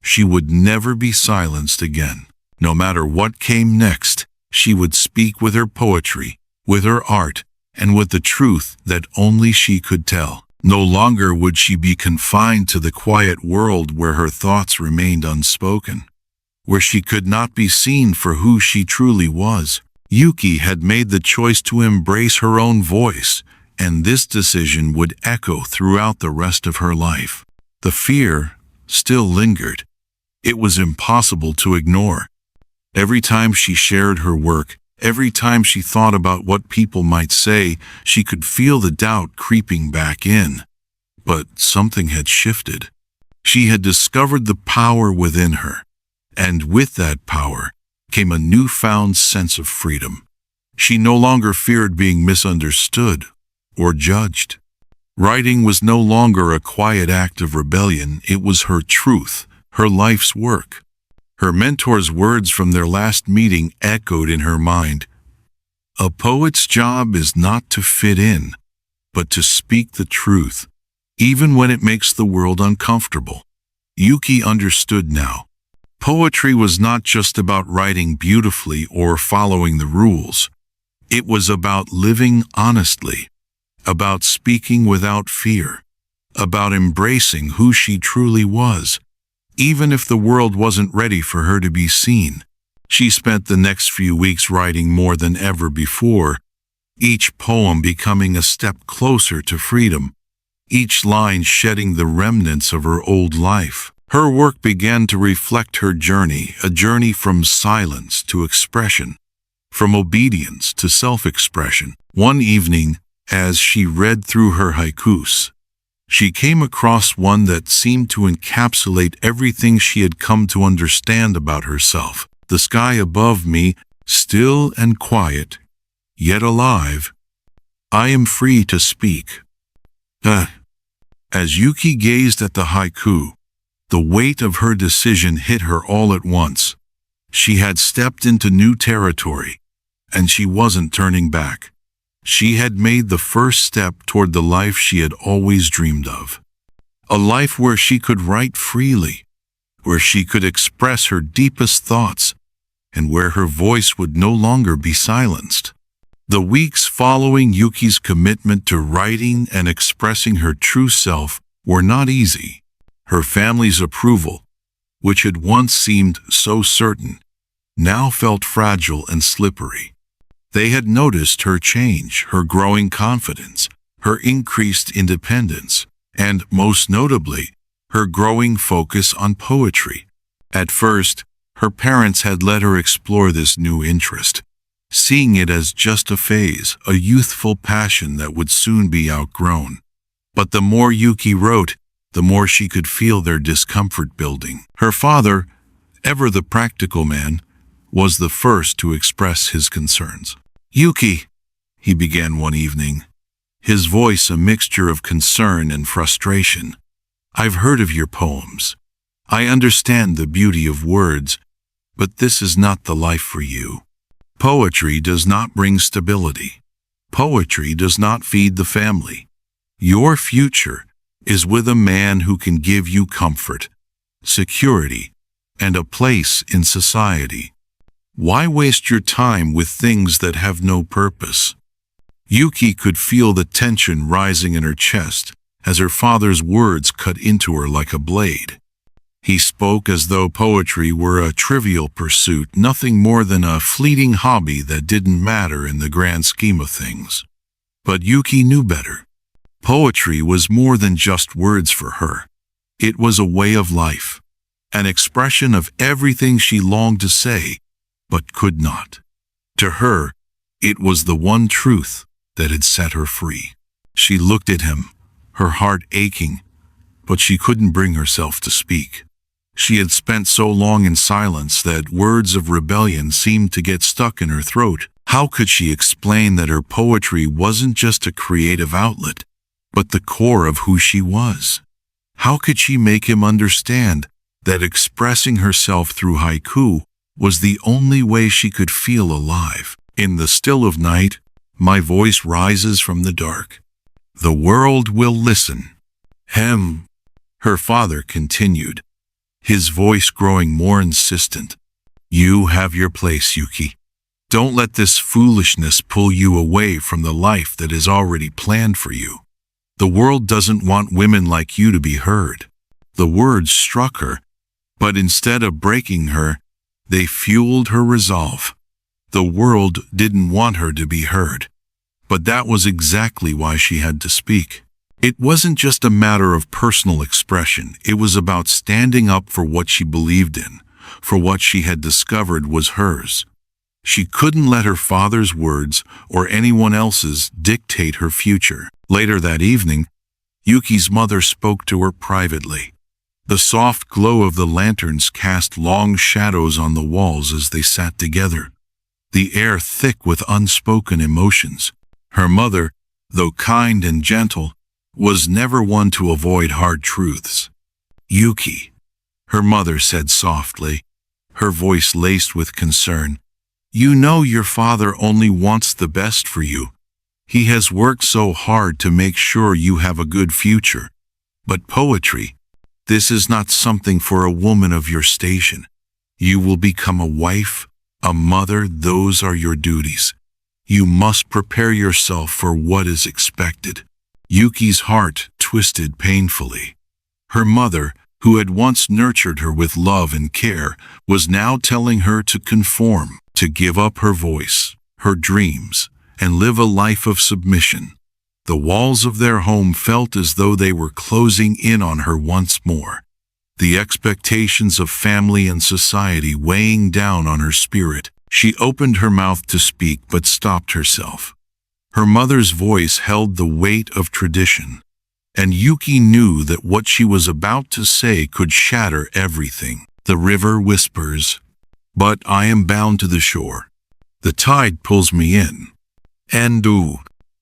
She would never be silenced again. No matter what came next, she would speak with her poetry, with her art, and with the truth that only she could tell. No longer would she be confined to the quiet world where her thoughts remained unspoken, where she could not be seen for who she truly was. Yuki had made the choice to embrace her own voice, and this decision would echo throughout the rest of her life. The fear still lingered. It was impossible to ignore. Every time she shared her work, every time she thought about what people might say, she could feel the doubt creeping back in. But something had shifted. She had discovered the power within her, and with that power came a newfound sense of freedom. She no longer feared being misunderstood or judged. Writing was no longer a quiet act of rebellion. It was her truth, her life's work. Her mentor's words from their last meeting echoed in her mind. A poet's job is not to fit in, but to speak the truth, even when it makes the world uncomfortable. Yuki understood now. Poetry was not just about writing beautifully or following the rules. It was about living honestly, about speaking without fear, about embracing who she truly was, even if the world wasn't ready for her to be seen. She spent the next few weeks writing more than ever before, each poem becoming a step closer to freedom, each line shedding the remnants of her old life. Her work began to reflect her journey, a journey from silence to expression, from obedience to self-expression. One evening, as she read through her haikus, she came across one that seemed to encapsulate everything she had come to understand about herself. The sky above me, still and quiet, yet alive. I am free to speak. As Yuki gazed at the haiku, the weight of her decision hit her all at once. She had stepped into new territory, and she wasn't turning back. She had made the first step toward the life she had always dreamed of. A life where she could write freely, where she could express her deepest thoughts, and where her voice would no longer be silenced. The weeks following Yuki's commitment to writing and expressing her true self were not easy. Her family's approval, which had once seemed so certain, now felt fragile and slippery. They had noticed her change, her growing confidence, her increased independence, and, most notably, her growing focus on poetry. At first, her parents had let her explore this new interest, seeing it as just a phase, a youthful passion that would soon be outgrown. But the more Yuki wrote, the more she could feel their discomfort building. Her father, ever the practical man, was the first to express his concerns. "Yuki," he began one evening, his voice a mixture of concern and frustration. "I've heard of your poems. I understand the beauty of words, but this is not the life for you. Poetry does not bring stability. Poetry does not feed the family. Your future is with a man who can give you comfort, security, and a place in society. Why waste your time with things that have no purpose?" Yuki could feel the tension rising in her chest as her father's words cut into her like a blade. He spoke as though poetry were a trivial pursuit, nothing more than a fleeting hobby that didn't matter in the grand scheme of things. But Yuki knew better. Poetry was more than just words for her. It was a way of life, an expression of everything she longed to say, but could not. To her, it was the one truth that had set her free. She looked at him, her heart aching, but she couldn't bring herself to speak. She had spent so long in silence that words of rebellion seemed to get stuck in her throat. How could she explain that her poetry wasn't just a creative outlet, but the core of who she was? How could she make him understand that expressing herself through haiku was the only way she could feel alive? In the still of night, my voice rises from the dark. The world will listen. Her father continued, his voice growing more insistent. You have your place, Yuki. Don't let this foolishness pull you away from the life that is already planned for you. The world doesn't want women like you to be heard. The words struck her, but instead of breaking her, they fueled her resolve. The world didn't want her to be heard, but that was exactly why she had to speak. It wasn't just a matter of personal expression. It was about standing up for what she believed in, for what she had discovered was hers. She couldn't let her father's words or anyone else's dictate her future. Later that evening, Yuki's mother spoke to her privately. The soft glow of the lanterns cast long shadows on the walls as they sat together, the air thick with unspoken emotions. Her mother, though kind and gentle, was never one to avoid hard truths. "Yuki," her mother said softly, her voice laced with concern, "you know your father only wants the best for you. He has worked so hard to make sure you have a good future. But poetry, this is not something for a woman of your station. You will become a wife, a mother, those are your duties. You must prepare yourself for what is expected." Yuki's heart twisted painfully. Her mother, who had once nurtured her with love and care, was now telling her to conform, to give up her voice, her dreams, and live a life of submission. The walls of their home felt as though they were closing in on her once more, the expectations of family and society weighing down on her spirit. She opened her mouth to speak but stopped herself. Her mother's voice held the weight of tradition, and Yuki knew that what she was about to say could shatter everything. The river whispers, but I am bound to the shore. The tide pulls me in. And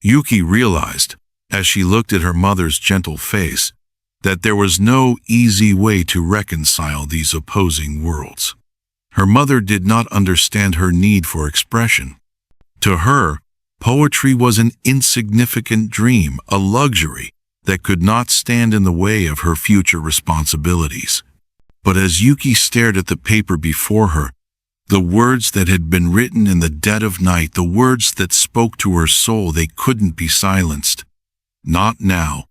Yuki realized, as she looked at her mother's gentle face, that there was no easy way to reconcile these opposing worlds. Her mother did not understand her need for expression. To her, poetry was an insignificant dream, a luxury that could not stand in the way of her future responsibilities. But as Yuki stared at the paper before her, the words that had been written in the dead of night, the words that spoke to her soul, they couldn't be silenced. Not now,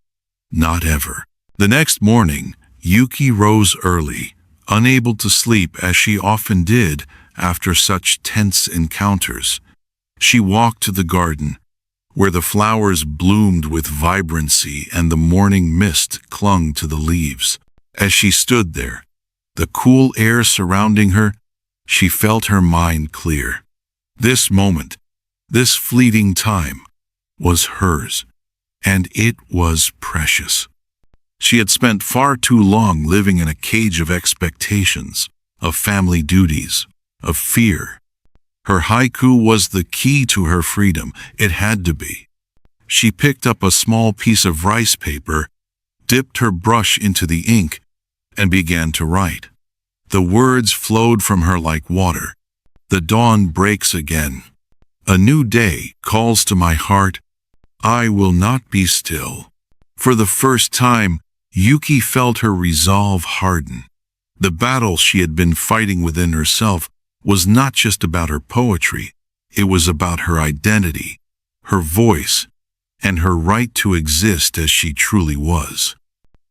not ever. The next morning, Yuki rose early, unable to sleep as she often did after such tense encounters. She walked to the garden, where the flowers bloomed with vibrancy and the morning mist clung to the leaves. As she stood there, the cool air surrounding her, she felt her mind clear. This moment, this fleeting time, was hers, and it was precious. She had spent far too long living in a cage of expectations, of family duties, of fear. Her haiku was the key to her freedom. It had to be. She picked up a small piece of rice paper, dipped her brush into the ink, and began to write. The words flowed from her like water. The dawn breaks again. A new day calls to my heart. I will not be still. For the first time, Yuki felt her resolve harden. The battle she had been fighting within herself was not just about her poetry. It was about her identity, her voice, and her right to exist as she truly was.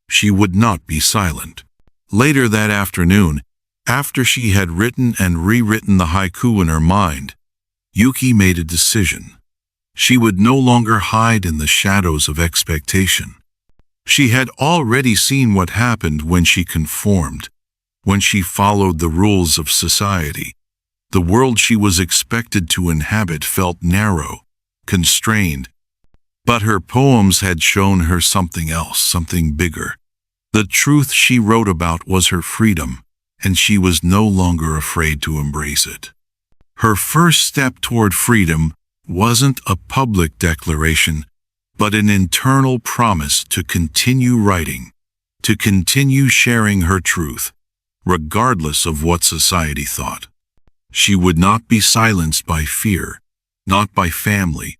She would not be silent. Later that afternoon, after she had written and rewritten the haiku in her mind, Yuki made a decision. She would no longer hide in the shadows of expectation. She had already seen what happened when she conformed, when she followed the rules of society. The world she was expected to inhabit felt narrow, constrained. But her poems had shown her something else, something bigger. The truth she wrote about was her freedom, and she was no longer afraid to embrace it. Her first step toward freedom wasn't a public declaration, but an internal promise to continue writing, to continue sharing her truth, regardless of what society thought. She would not be silenced by fear, not by family,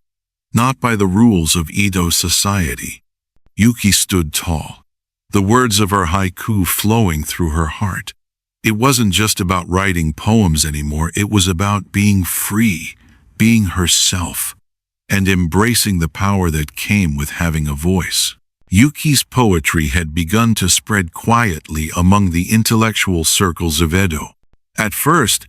not by the rules of Edo society. Yuki stood tall, the words of her haiku flowing through her heart. It wasn't just about writing poems anymore, it was about being free, being herself, and embracing the power that came with having a voice. Yuki's poetry had begun to spread quietly among the intellectual circles of Edo. At first,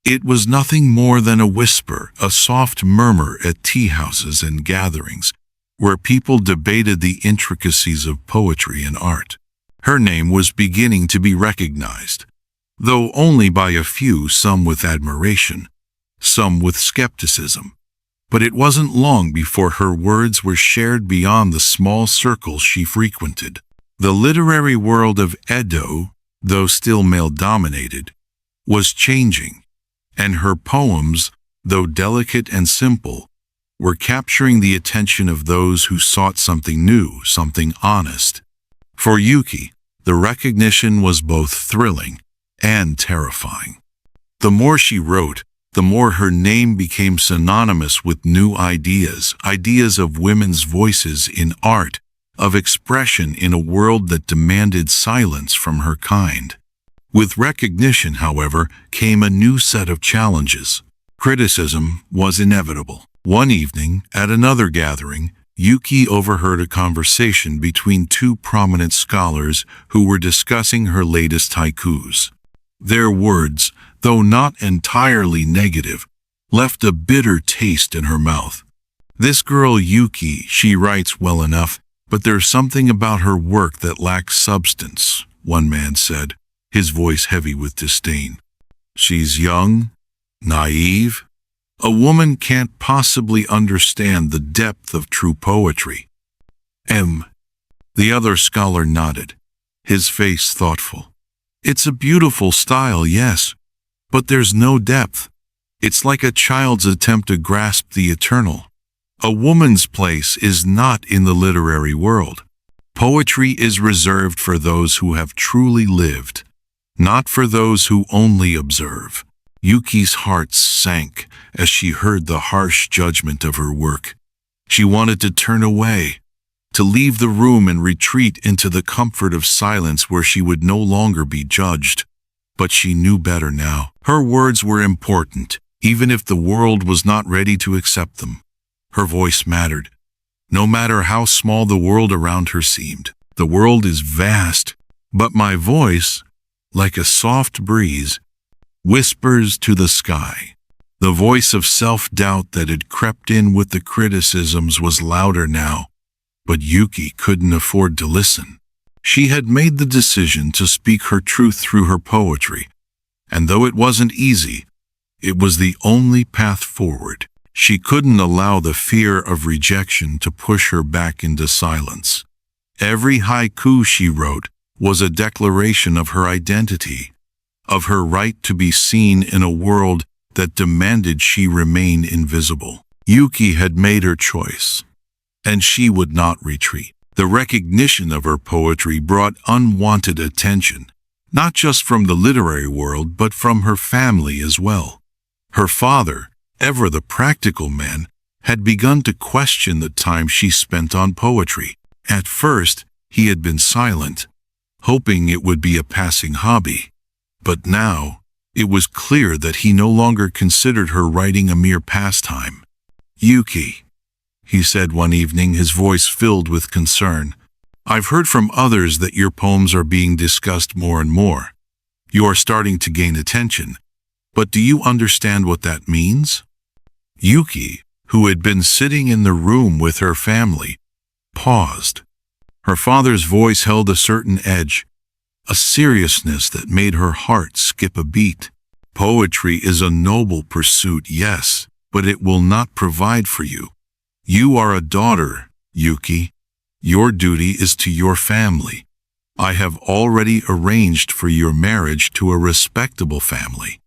it was nothing more than a whisper, a soft murmur at tea houses and gatherings, where people debated the intricacies of poetry and art. Her name was beginning to be recognized, though only by a few, some with admiration, some with skepticism. But it wasn't long before her words were shared beyond the small circles she frequented. The literary world of Edo, though still male-dominated, was changing, and her poems, though delicate and simple, were capturing the attention of those who sought something new, something honest. For Yuki, the recognition was both thrilling and terrifying. The more she wrote, the more her name became synonymous with new ideas, ideas of women's voices in art, of expression in a world that demanded silence from her kind. With recognition, however, came a new set of challenges. Criticism was inevitable. One evening, at another gathering, Yuki overheard a conversation between two prominent scholars who were discussing her latest haikus. Their words, though not entirely negative, left a bitter taste in her mouth. "This girl Yuki, she writes well enough, but there's something about her work that lacks substance," one man said, his voice heavy with disdain. "She's young, naive. A woman can't possibly understand the depth of true poetry." The other scholar nodded, his face thoughtful. "It's a beautiful style, yes, but there's no depth. It's like a child's attempt to grasp the eternal. A woman's place is not in the literary world. Poetry is reserved for those who have truly lived, not for those who only observe." Yuki's heart sank as she heard the harsh judgment of her work. She wanted to turn away, to leave the room and retreat into the comfort of silence where she would no longer be judged. But she knew better now. Her words were important, even if the world was not ready to accept them. Her voice mattered, no matter how small the world around her seemed. "The world is vast, but my voice, like a soft breeze, whispers to the sky." The voice of self-doubt that had crept in with the criticisms was louder now, but Yuki couldn't afford to listen. She had made the decision to speak her truth through her poetry, and though it wasn't easy, it was the only path forward. She couldn't allow the fear of rejection to push her back into silence. Every haiku she wrote was a declaration of her identity, of her right to be seen in a world that demanded she remain invisible. Yuki had made her choice. and she would not retreat. The recognition of her poetry brought unwanted attention, not just from the literary world but from her family as well. Her father, ever the practical man, had begun to question the time she spent on poetry. At first, he had been silent, hoping it would be a passing hobby. But now, it was clear that he no longer considered her writing a mere pastime. "Yuki," he said one evening, his voice filled with concern, "I've heard from others that your poems are being discussed more and more. You are starting to gain attention. But do you understand what that means?" Yuki, who had been sitting in the room with her family, paused. Her father's voice held a certain edge, a seriousness that made her heart skip a beat. "Poetry is a noble pursuit, yes, but it will not provide for you. You are a daughter, Yuki. Your duty is to your family. I have already arranged for your marriage to a respectable family.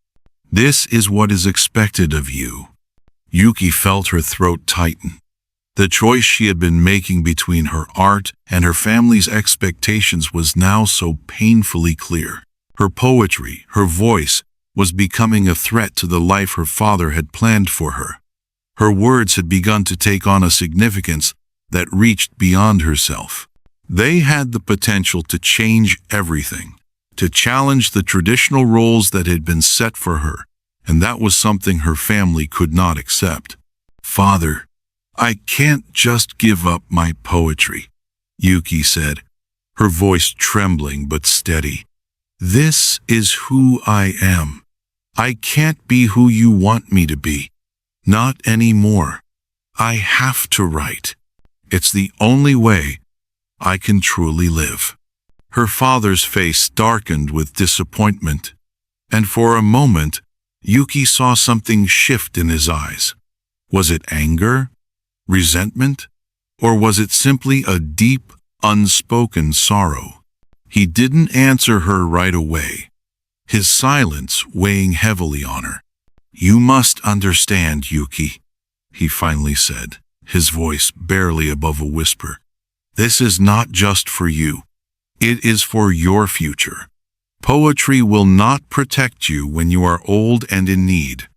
This is what is expected of you." Yuki felt her throat tighten. The choice she had been making between her art and her family's expectations was now so painfully clear. Her poetry, her voice, was becoming a threat to the life her father had planned for her. Her words had begun to take on a significance that reached beyond herself. They had the potential to change everything, to challenge the traditional roles that had been set for her, and that was something her family could not accept. "Father, I can't just give up my poetry," Yuki said, her voice trembling but steady. "This is who I am. I can't be who you want me to be. Not anymore. I have to write. It's the only way I can truly live." Her father's face darkened with disappointment, and for a moment, Yuki saw something shift in his eyes. Was it anger? Resentment? Or was it simply a deep, unspoken sorrow? He didn't answer her right away, his silence weighing heavily on her. "You must understand, Yuki," he finally said, his voice barely above a whisper. "This is not just for you. It is for your future. Poetry will not protect you when you are old and in need.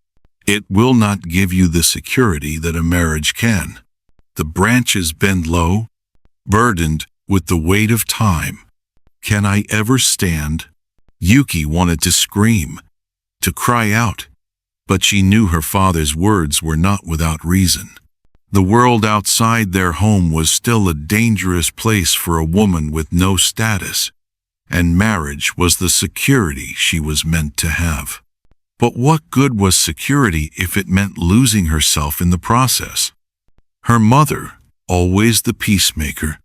It will not give you the security that a marriage can. The branches bend low, burdened with the weight of time. Can I ever stand?" Yuki wanted to scream, to cry out, but she knew her father's words were not without reason. The world outside their home was still a dangerous place for a woman with no status, and marriage was the security she was meant to have. But what good was security if it meant losing herself in the process? Her mother, always the peacemaker,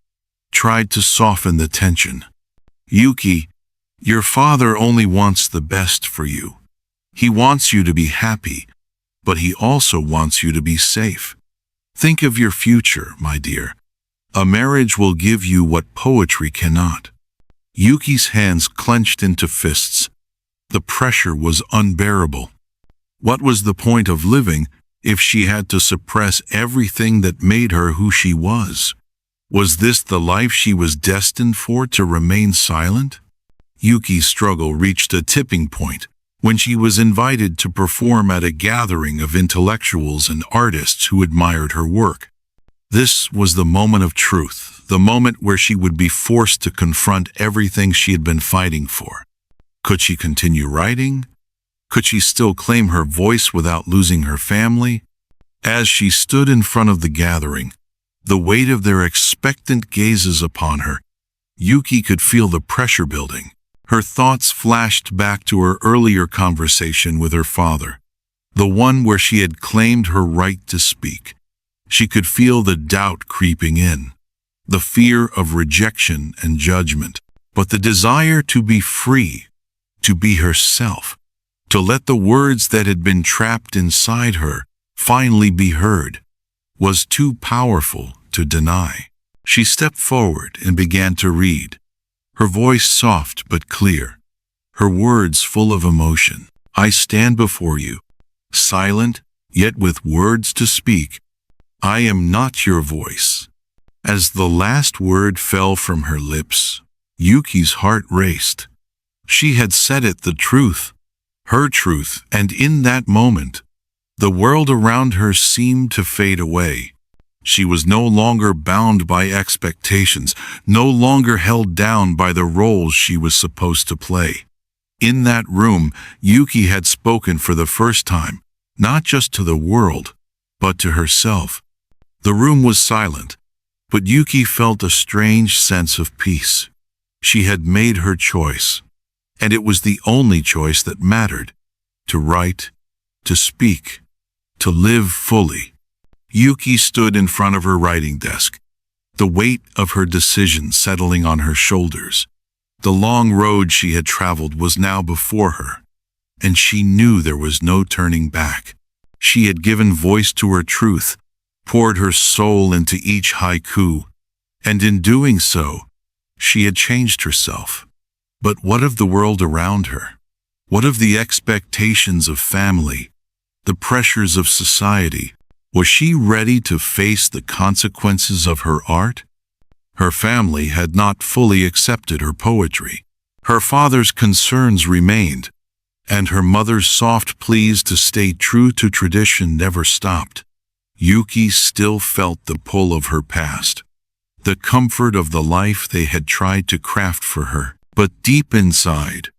tried to soften the tension. "Yuki, your father only wants the best for you. He wants you to be happy, but he also wants you to be safe. Think of your future, my dear. A marriage will give you what poetry cannot." Yuki's hands clenched into fists. The pressure was unbearable. What was the point of living if she had to suppress everything that made her who she was? Was this the life she was destined for, to remain silent? Yuki's struggle reached a tipping point when she was invited to perform at a gathering of intellectuals and artists who admired her work. This was the moment of truth, the moment where she would be forced to confront everything she had been fighting for. Could she continue writing? Could she still claim her voice without losing her family? As she stood in front of the gathering, the weight of their expectant gazes upon her, Yuki could feel the pressure building. Her thoughts flashed back to her earlier conversation with her father, the one where she had claimed her right to speak. She could feel the doubt creeping in, the fear of rejection and judgment, but the desire to be free, to be herself, to let the words that had been trapped inside her finally be heard, was too powerful to deny. She stepped forward and began to read, her voice soft but clear, her words full of emotion. "I stand before you, silent, yet with words to speak. I am not your voice. As the last word fell from her lips, Yuki's heart raced. She had said it, the truth, her truth, and in that moment, the world around her seemed to fade away. She was no longer bound by expectations, no longer held down by the roles she was supposed to play. In that room, Yuki had spoken for the first time, not just to the world, but to herself. The room was silent, but Yuki felt a strange sense of peace. She had made her choice, and it was the only choice that mattered: to write, to speak, to live fully. Yuki stood in front of her writing desk, the weight of her decision settling on her shoulders. The long road she had traveled was now before her, and she knew there was no turning back. She had given voice to her truth, poured her soul into each haiku, and in doing so, she had changed herself. But what of the world around her? What of the expectations of family, the pressures of society? Was she ready to face the consequences of her art? Her family had not fully accepted her poetry. Her father's concerns remained, and her mother's soft pleas to stay true to tradition never stopped. Yuki still felt the pull of her past, the comfort of the life they had tried to craft for her. But deep inside,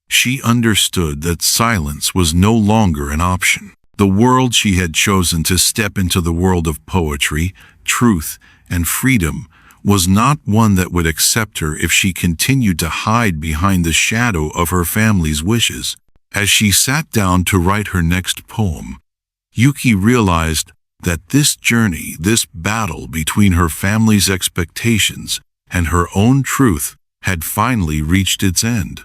she understood that silence was no longer an option. The world she had chosen to step into, the world of poetry, truth, and freedom, was not one that would accept her if she continued to hide behind the shadow of her family's wishes. As she sat down to write her next poem, Yuki realized that this journey, this battle between her family's expectations and her own truth, had finally reached its end.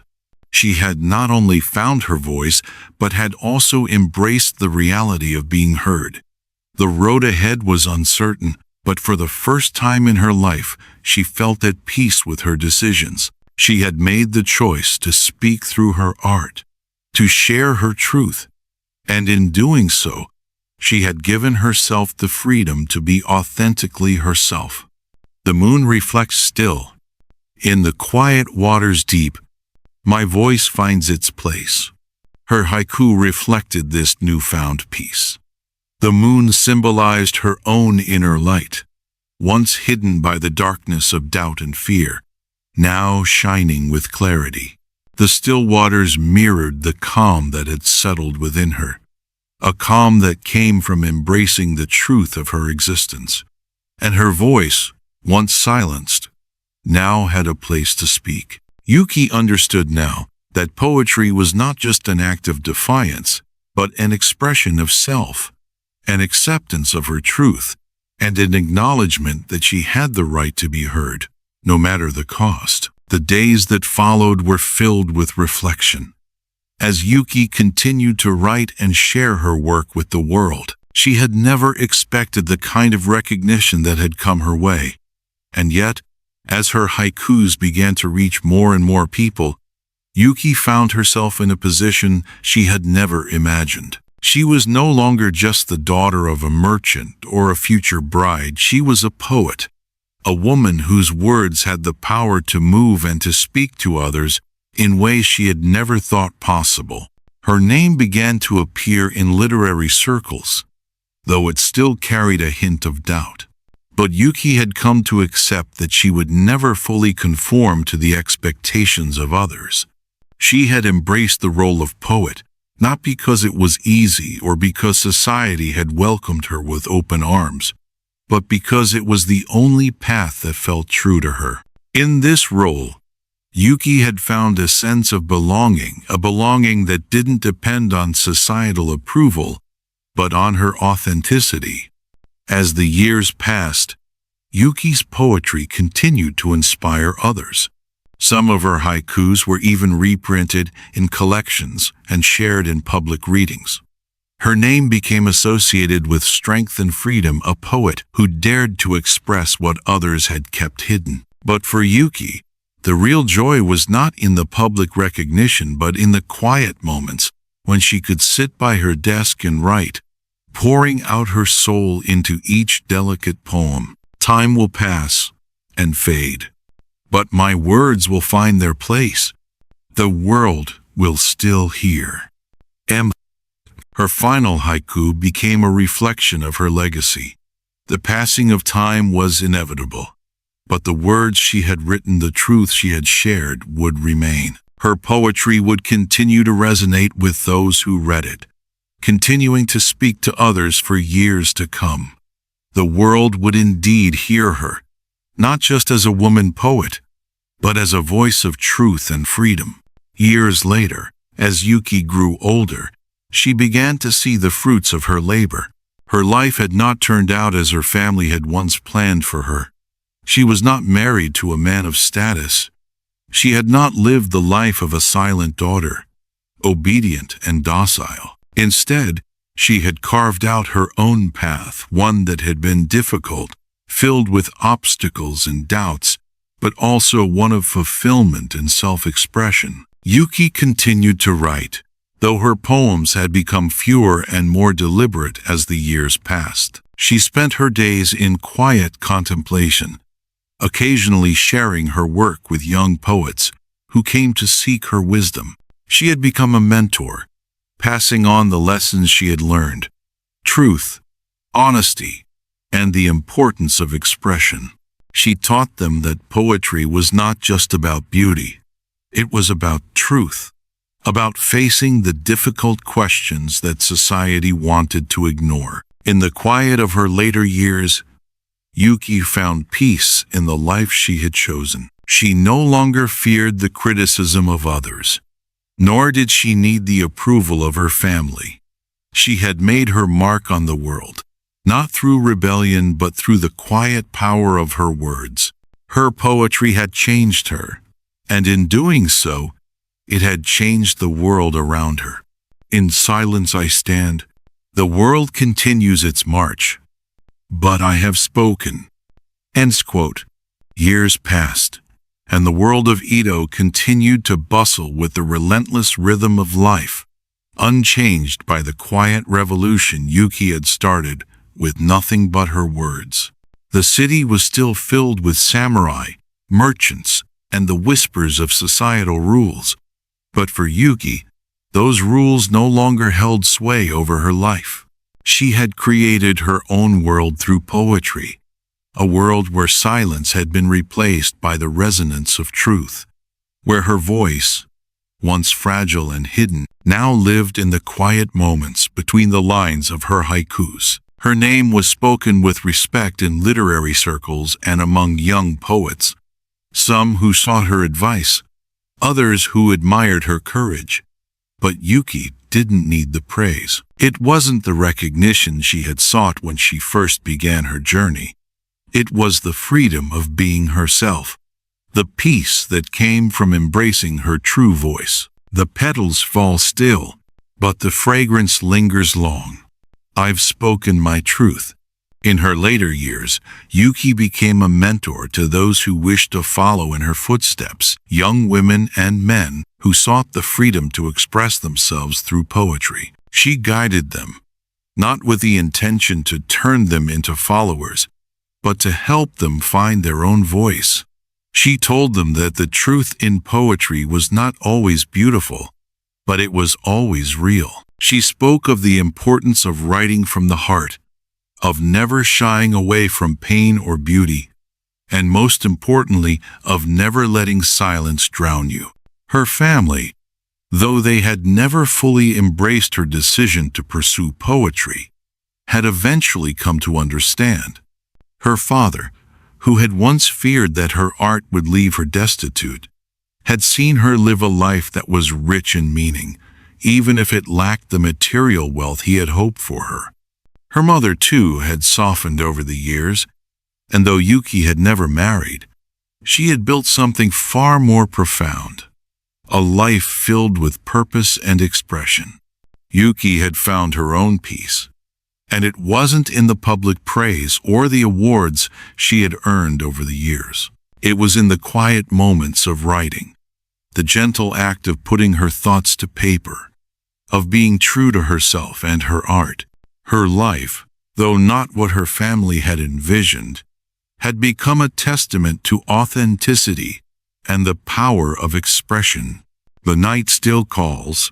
She had not only found her voice, but had also embraced the reality of being heard. The road ahead was uncertain, but for the first time in her life, she felt at peace with her decisions. She had made the choice to speak through her art, to share her truth, and in doing so, she had given herself the freedom to be authentically herself. The moon reflects still. In the quiet waters deep, my voice finds its place. Her haiku reflected this newfound peace. The moon symbolized her own inner light, once hidden by the darkness of doubt and fear, now shining with clarity. The still waters mirrored the calm that had settled within her, a calm that came from embracing the truth of her existence. And her voice, once silenced, now had a place to speak. Yuki understood now that poetry was not just an act of defiance, but an expression of self, an acceptance of her truth, and an acknowledgement that she had the right to be heard, no matter the cost. The days that followed were filled with reflection. As Yuki continued to write and share her work with the world, she had never expected the kind of recognition that had come her way. And yet, as her haikus began to reach more and more people, Yuki found herself in a position she had never imagined. She was no longer just the daughter of a merchant or a future bride. She was a poet, a woman whose words had the power to move and to speak to others in ways she had never thought possible. Her name began to appear in literary circles, though it still carried a hint of doubt. But Yuki had come to accept that she would never fully conform to the expectations of others. She had embraced the role of poet, not because it was easy or because society had welcomed her with open arms, but because it was the only path that felt true to her. In this role, Yuki had found a sense of belonging, a belonging that didn't depend on societal approval, but on her authenticity. As the years passed, Yuki's poetry continued to inspire others. Some of her haikus were even reprinted in collections and shared in public readings. Her name became associated with strength and freedom, a poet who dared to express what others had kept hidden. But for Yuki, the real joy was not in the public recognition, but in the quiet moments when she could sit by her desk and write, pouring out her soul into each delicate poem. Time will pass and fade, but my words will find their place. The world will still hear. Her final haiku became a reflection of her legacy. The passing of time was inevitable, but the words she had written, the truth she had shared, would remain. Her poetry would continue to resonate with those who read it, continuing to speak to others for years to come. The world would indeed hear her, not just as a woman poet, but as a voice of truth and freedom. Years later, as Yuki grew older, she began to see the fruits of her labor. Her life had not turned out as her family had once planned for her. She was not married to a man of status. She had not lived the life of a silent daughter, obedient and docile. Instead, she had carved out her own path, one that had been difficult, filled with obstacles and doubts, but also one of fulfillment and self-expression. Yuki continued to write, though her poems had become fewer and more deliberate as the years passed. She spent her days in quiet contemplation, occasionally sharing her work with young poets who came to seek her wisdom. She had become a mentor, passing on the lessons she had learned: truth, honesty, and the importance of expression. She taught them that poetry was not just about beauty. It was about truth, about facing the difficult questions that society wanted to ignore. In the quiet of her later years, Yuki found peace in the life she had chosen. She no longer feared the criticism of others, nor did she need the approval of her family. She had made her mark on the world, not through rebellion but through the quiet power of her words. Her poetry had changed her, and in doing so, it had changed the world around her. In silence I stand. The world continues its march, but I have spoken. End quote. Years passed, and the world of Edo continued to bustle with the relentless rhythm of life, unchanged by the quiet revolution Yuki had started with nothing but her words. The city was still filled with samurai, merchants, and the whispers of societal rules. But for Yuki, those rules no longer held sway over her life. She had created her own world through poetry, a world where silence had been replaced by the resonance of truth, where her voice, once fragile and hidden, now lived in the quiet moments between the lines of her haikus. Her name was spoken with respect in literary circles and among young poets, some who sought her advice, others who admired her courage. But Yuki didn't need the praise. It wasn't the recognition she had sought when she first began her journey. It was the freedom of being herself, the peace that came from embracing her true voice. The petals fall still, but the fragrance lingers long. I've spoken my truth. In her later years, Yuki became a mentor to those who wished to follow in her footsteps, young women and men who sought the freedom to express themselves through poetry. She guided them, not with the intention to turn them into followers, but to help them find their own voice. She told them that the truth in poetry was not always beautiful, but it was always real. She spoke of the importance of writing from the heart, of never shying away from pain or beauty, and most importantly, of never letting silence drown you. Her family, though they had never fully embraced her decision to pursue poetry, had eventually come to understand. Her father, who had once feared that her art would leave her destitute, had seen her live a life that was rich in meaning, even if it lacked the material wealth he had hoped for her. Her mother, too, had softened over the years, and though Yuki had never married, she had built something far more profound, a life filled with purpose and expression. Yuki had found her own peace, and it wasn't in the public praise or the awards she had earned over the years. It was in the quiet moments of writing, the gentle act of putting her thoughts to paper, of being true to herself and her art. Her life, though not what her family had envisioned, had become a testament to authenticity and the power of expression. The night still calls,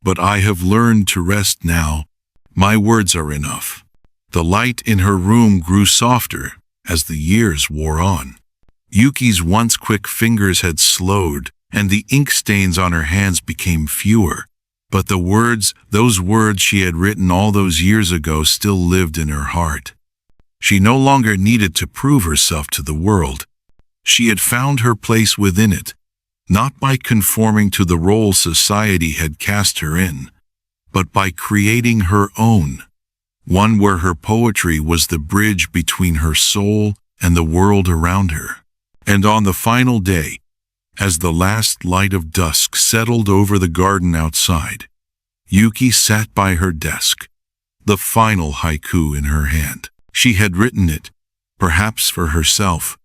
but I have learned to rest now. My words are enough. The light in her room grew softer as the years wore on. Yuki's once quick fingers had slowed, and the ink stains on her hands became fewer. But the words, those words she had written all those years ago, still lived in her heart. She no longer needed to prove herself to the world. She had found her place within it, not by conforming to the role society had cast her in, but by creating her own, one where her poetry was the bridge between her soul and the world around her. And on the final day, as the last light of dusk settled over the garden outside, Yuki sat by her desk, the final haiku in her hand. She had written it, perhaps for herself,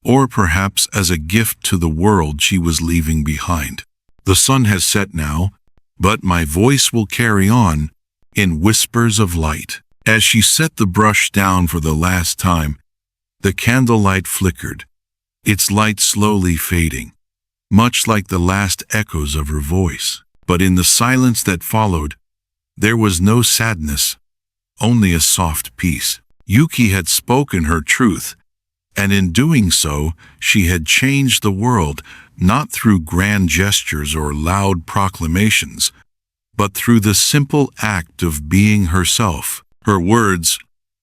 or perhaps as a gift to the world she was leaving behind. The sun has set now, but my voice will carry on in whispers of light. As she set the brush down for the last time, the candlelight flickered, its light slowly fading, much like the last echoes of her voice. But in the silence that followed, there was no sadness, only a soft peace. Yuki had spoken her truth, and in doing so, she had changed the world, not through grand gestures or loud proclamations, but through the simple act of being herself. Her words,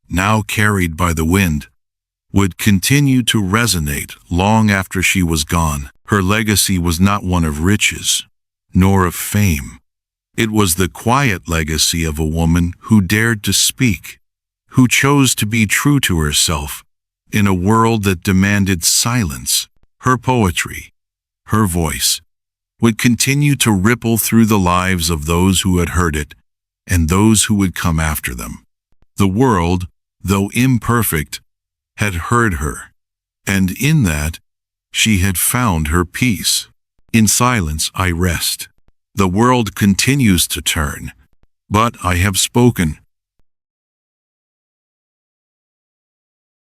now carried by the wind, would continue to resonate long after she was gone. Her legacy was not one of riches, nor of fame. It was the quiet legacy of a woman who dared to speak, who chose to be true to herself in a world that demanded silence. Her poetry, her voice, would continue to ripple through the lives of those who had heard it and those who would come after them. The world, though imperfect, had heard her, and in that, she had found her peace. In silence I rest. The world continues to turn, but I have spoken.